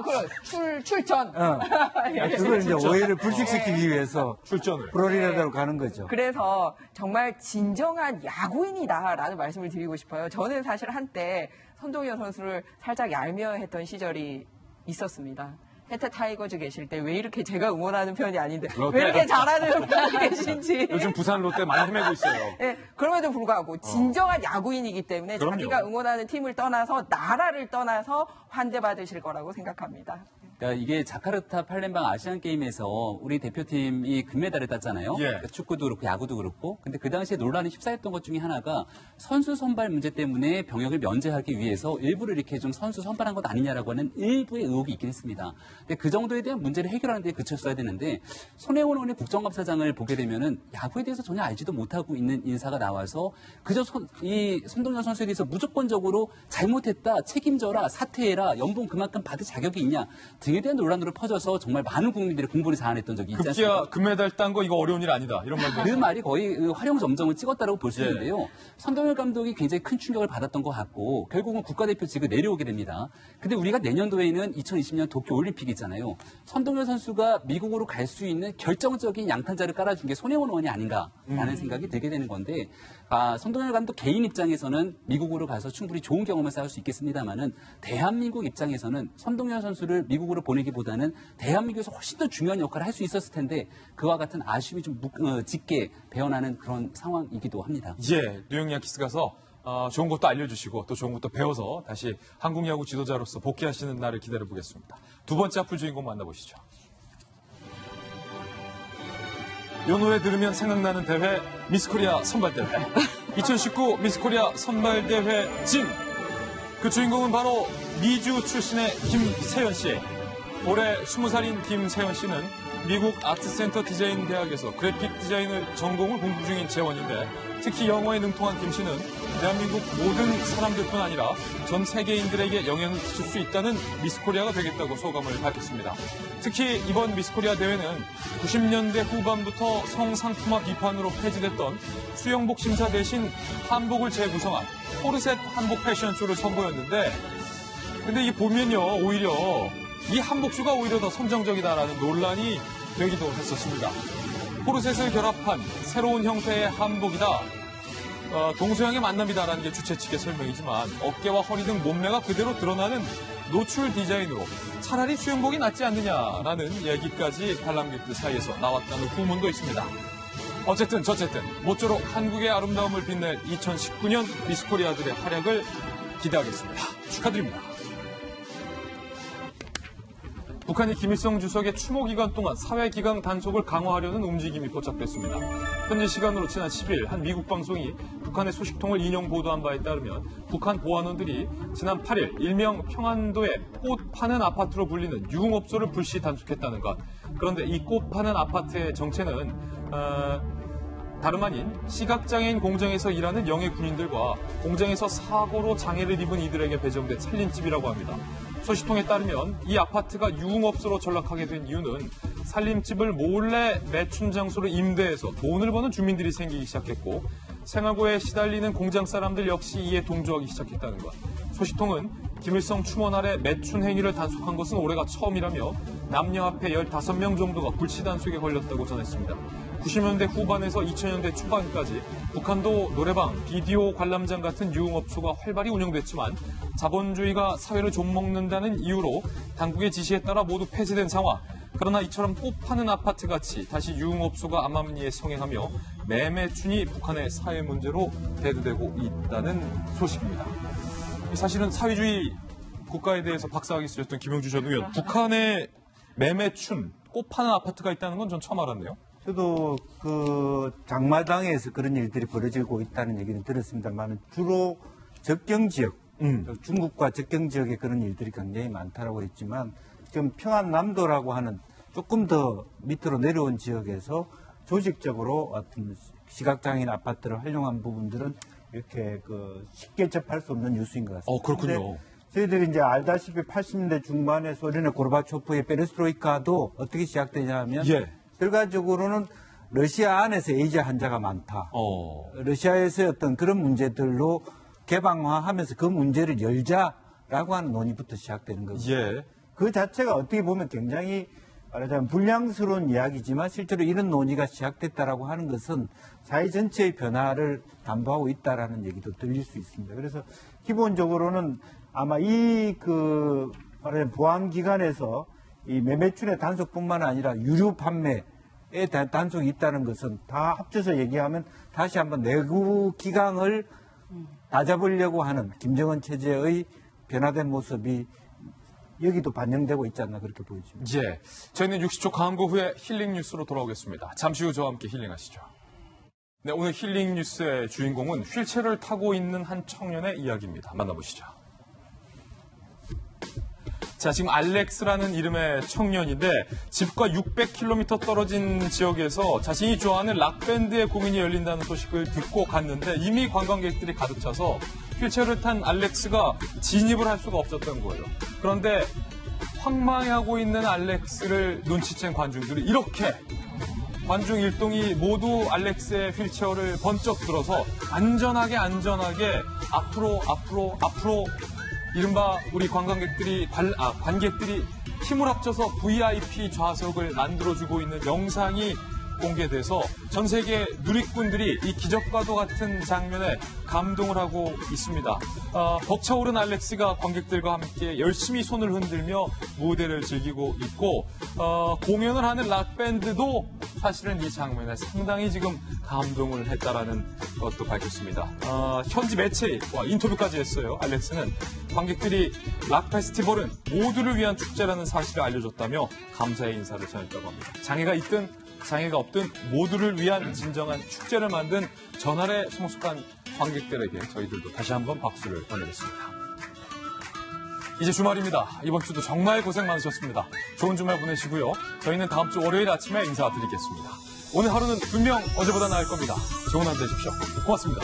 그럼 출전. 그걸 이제 오해를 불식시키기 위해서 출전을 플로리다로 가는 거죠. 그래서 정말 진정한 야구인이다라는 말씀을 드리고 싶어요. 저는 사실 한때 선동열 선수를 살짝 얄미워했던 시절이 있었습니다. 혜태 타이거즈 계실 때 왜 이렇게 제가 응원하는 편이 아닌데 왜 이렇게 잘하는 분이 계신지. 요즘 부산 롯데 많이 헤매고 있어요. 네, 그럼에도 불구하고 진정한 야구인이기 때문에 그럼요. 자기가 응원하는 팀을 떠나서 나라를 떠나서 환대받으실 거라고 생각합니다. 그러니까 이게 자카르타 팔렘방 아시안 게임에서 우리 대표팀이 금메달을 땄잖아요. 예. 그러니까 축구도 그렇고 야구도 그렇고. 근데 그 당시에 논란이 휩싸였던 것 중에 하나가 선수 선발 문제 때문에 병역을 면제하기 위해서 일부러 이렇게 좀 선수 선발한 것 아니냐라고 하는 일부의 의혹이 있긴 했습니다. 근데 그 정도에 대한 문제를 해결하는 데 그쳤어야 되는데 손혜원 의원의 국정감사장을 보게 되면은 야구에 대해서 전혀 알지도 못하고 있는 인사가 나와서 그저 이 손동열 선수에 대해서 무조건적으로 잘못했다, 책임져라, 사퇴해라, 연봉 그만큼 받을 자격이 있냐 등에 대한 논란으로 퍼져서 정말 많은 국민들이 공분을 자아냈던 적이 있지 않습니까? 급기야 금메달 딴 거 이거 어려운 일 아니다. 이런 말도. 그 말이 거의 활용점정을 찍었다고 볼 수 예. 있는데요. 손동열 감독이 굉장히 큰 충격을 받았던 것 같고 결국은 국가대표직을 내려오게 됩니다. 근데 우리가 내년도에는 2020년 도쿄 올림픽이 있잖아요. 손동열 선수가 미국으로 갈 수 있는 결정적인 양탄자를 깔아준 게 손혜원 의원이 아닌가라는 생각이 들게 되는 건데 손동열 감독 개인 입장에서는 미국으로 가서 충분히 좋은 경험을 쌓을 수 있겠습니다만은 대한민국 입장에서는 손동열 선수를 미국으로 보내기보다는 대한민국에서 훨씬 더 중요한 역할을 할 수 있었을 텐데 그와 같은 아쉬움이 좀 짙게 배어나는 그런 상황이기도 합니다. 예, 뉴욕 양키스 가서 좋은 것도 알려주시고 또 좋은 것도 배워서 다시 한국 야구 지도자로서 복귀하시는 날을 기다려보겠습니다. 두 번째 앞을 주인공 만나보시죠. 이 노래 들으면 생각나는 대회 미스코리아 선발대회 2019 미스코리아 선발대회 진! 그 주인공은 바로 미주 출신의 김세현 씨. 올해 20살인 김세현 씨는 미국 아트센터 디자인 대학에서 그래픽 디자인을 전공을 공부 중인 재원인데 특히 영어에 능통한 김 씨는 대한민국 모든 사람들뿐 아니라 전 세계인들에게 영향을 끼칠 수 있다는 미스코리아가 되겠다고 소감을 밝혔습니다. 특히 이번 미스코리아 대회는 90년대 후반부터 성상품화 비판으로 폐지됐던 수영복 심사 대신 한복을 재구성한 코르셋 한복 패션쇼를 선보였는데 근데 이게 보면요 오히려 이 한복쇼가 오히려 더 선정적이다라는 논란이 되기도 했었습니다. 코르셋을 결합한 새로운 형태의 한복이다. 동서양의 만남이다라는 게 주최 측의 설명이지만 어깨와 허리 등 몸매가 그대로 드러나는 노출 디자인으로 차라리 수영복이 낫지 않느냐라는 얘기까지 관람객들 사이에서 나왔다는 후문도 있습니다. 어쨌든 저쨌든 모쪼록 한국의 아름다움을 빛낼 2019년 미스코리아들의 활약을 기대하겠습니다. 축하드립니다. 북한이 김일성 주석의 추모 기간 동안 사회기강 단속을 강화하려는 움직임이 포착됐습니다. 현지 시간으로 지난 10일 한 미국 방송이 북한의 소식통을 인용 보도한 바에 따르면 북한 보안원들이 지난 8일 일명 평안도의 꽃 파는 아파트로 불리는 유흥업소를 불시 단속했다는 것. 그런데 이 꽃 파는 아파트의 정체는 다름 아닌 시각장애인 공장에서 일하는 영예 군인들과 공장에서 사고로 장애를 입은 이들에게 배정된 살림집이라고 합니다. 소식통에 따르면 이 아파트가 유흥업소로 전락하게 된 이유는 살림집을 몰래 매춘 장소로 임대해서 돈을 버는 주민들이 생기기 시작했고 생활고에 시달리는 공장 사람들 역시 이에 동조하기 시작했다는 것. 소식통은 김일성 추모 날에 매춘 행위를 단속한 것은 올해가 처음이라며 남녀 합해 15명 정도가 불치 단속에 걸렸다고 전했습니다. 90년대 후반에서 2000년대 초반까지 북한도 노래방, 비디오 관람장 같은 유흥업소가 활발히 운영됐지만 자본주의가 사회를 좀먹는다는 이유로 당국의 지시에 따라 모두 폐쇄된 상황. 그러나 이처럼 꽃 파는 아파트같이 다시 유흥업소가 암암리에 성행하며 매매춘이 북한의 사회 문제로 대두되고 있다는 소식입니다. 사실은 사회주의 국가에 대해서 박사학위 쓰셨던 김영주 전 의원, 북한의 매매춘, 꽃 파는 아파트가 있다는 건 전 처음 알았네요. 저도 그 장마당에서 그런 일들이 벌어지고 있다는 얘기는 들었습니다만 주로 접경 지역, 중국과 접경 지역에 그런 일들이 굉장히 많다라고 했지만 지금 평안남도라고 하는 조금 더 밑으로 내려온 지역에서 조직적으로 어떤 시각장애인 아파트를 활용한 부분들은 이렇게 쉽게 접할 수 없는 뉴스인 것 같습니다. 그렇군요. 저희들이 이제 알다시피 80년대 중반에 소련의 고르바초프의 페레스트로이카도 어떻게 시작되냐 하면 결과적으로는 러시아 안에서 에이즈 환자가 많다. 러시아에서의 어떤 그런 문제들로 개방화하면서 그 문제를 열자라고 하는 논의부터 시작되는 거고요. 그 자체가 어떻게 보면 굉장히 말하자면 불량스러운 이야기지만 실제로 이런 논의가 시작됐다라고 하는 것은 사회 전체의 변화를 담보하고 있다라는 얘기도 들릴 수 있습니다. 그래서 기본적으로는 아마 말하자면 보안기관에서 이 매매춘의 단속뿐만 아니라 유류 판매에 단속이 있다는 것은 다 합쳐서 얘기하면 다시 한번 내부 기강을 다잡으려고 하는 김정은 체제의 변화된 모습이 여기도 반영되고 있지 않나 그렇게 보여집니다. 저희는 60초 광고 후에 힐링 뉴스로 돌아오겠습니다. 잠시 후 저와 함께 힐링하시죠. 네, 오늘 힐링 뉴스의 주인공은 휠체어를 타고 있는 한 청년의 이야기입니다. 만나보시죠. 자, 지금 알렉스라는 이름의 청년인데 집과 600km 떨어진 지역에서 자신이 좋아하는 락밴드의 공연이 열린다는 소식을 듣고 갔는데 이미 관광객들이 가득 차서 휠체어를 탄 알렉스가 진입을 할 수가 없었던 거예요. 그런데 황망해하고 있는 알렉스를 눈치챈 관중들이 이렇게 관중 일동이 모두 알렉스의 휠체어를 번쩍 들어서 안전하게 앞으로 이른바 우리 관객들이 힘을 합쳐서 VIP 좌석을 만들어주고 있는 영상이 공개돼서 전 세계 누리꾼들이 이 기적과도 같은 장면에 감동을 하고 있습니다. 벅차오른 알렉스가 관객들과 함께 열심히 손을 흔들며 무대를 즐기고 있고 공연을 하는 락밴드도 사실은 이 장면에 상당히 지금 감동을 했다라는 것도 밝혔습니다. 현지 매체와 인터뷰까지 했어요. 알렉스는 관객들이 락 페스티벌은 모두를 위한 축제라는 사실을 알려줬다며 감사의 인사를 전했다고 합니다. 장애가 있든 장애가 없든 모두를 위한 진정한 축제를 만든 전날의 성숙한 관객들에게 저희들도 다시 한번 박수를 보내겠습니다. 이제 주말입니다. 이번 주도 정말 고생 많으셨습니다. 좋은 주말 보내시고요. 저희는 다음 주 월요일 아침에 인사드리겠습니다. 오늘 하루는 분명 어제보다 나을 겁니다. 좋은 하루 되십시오. 고맙습니다.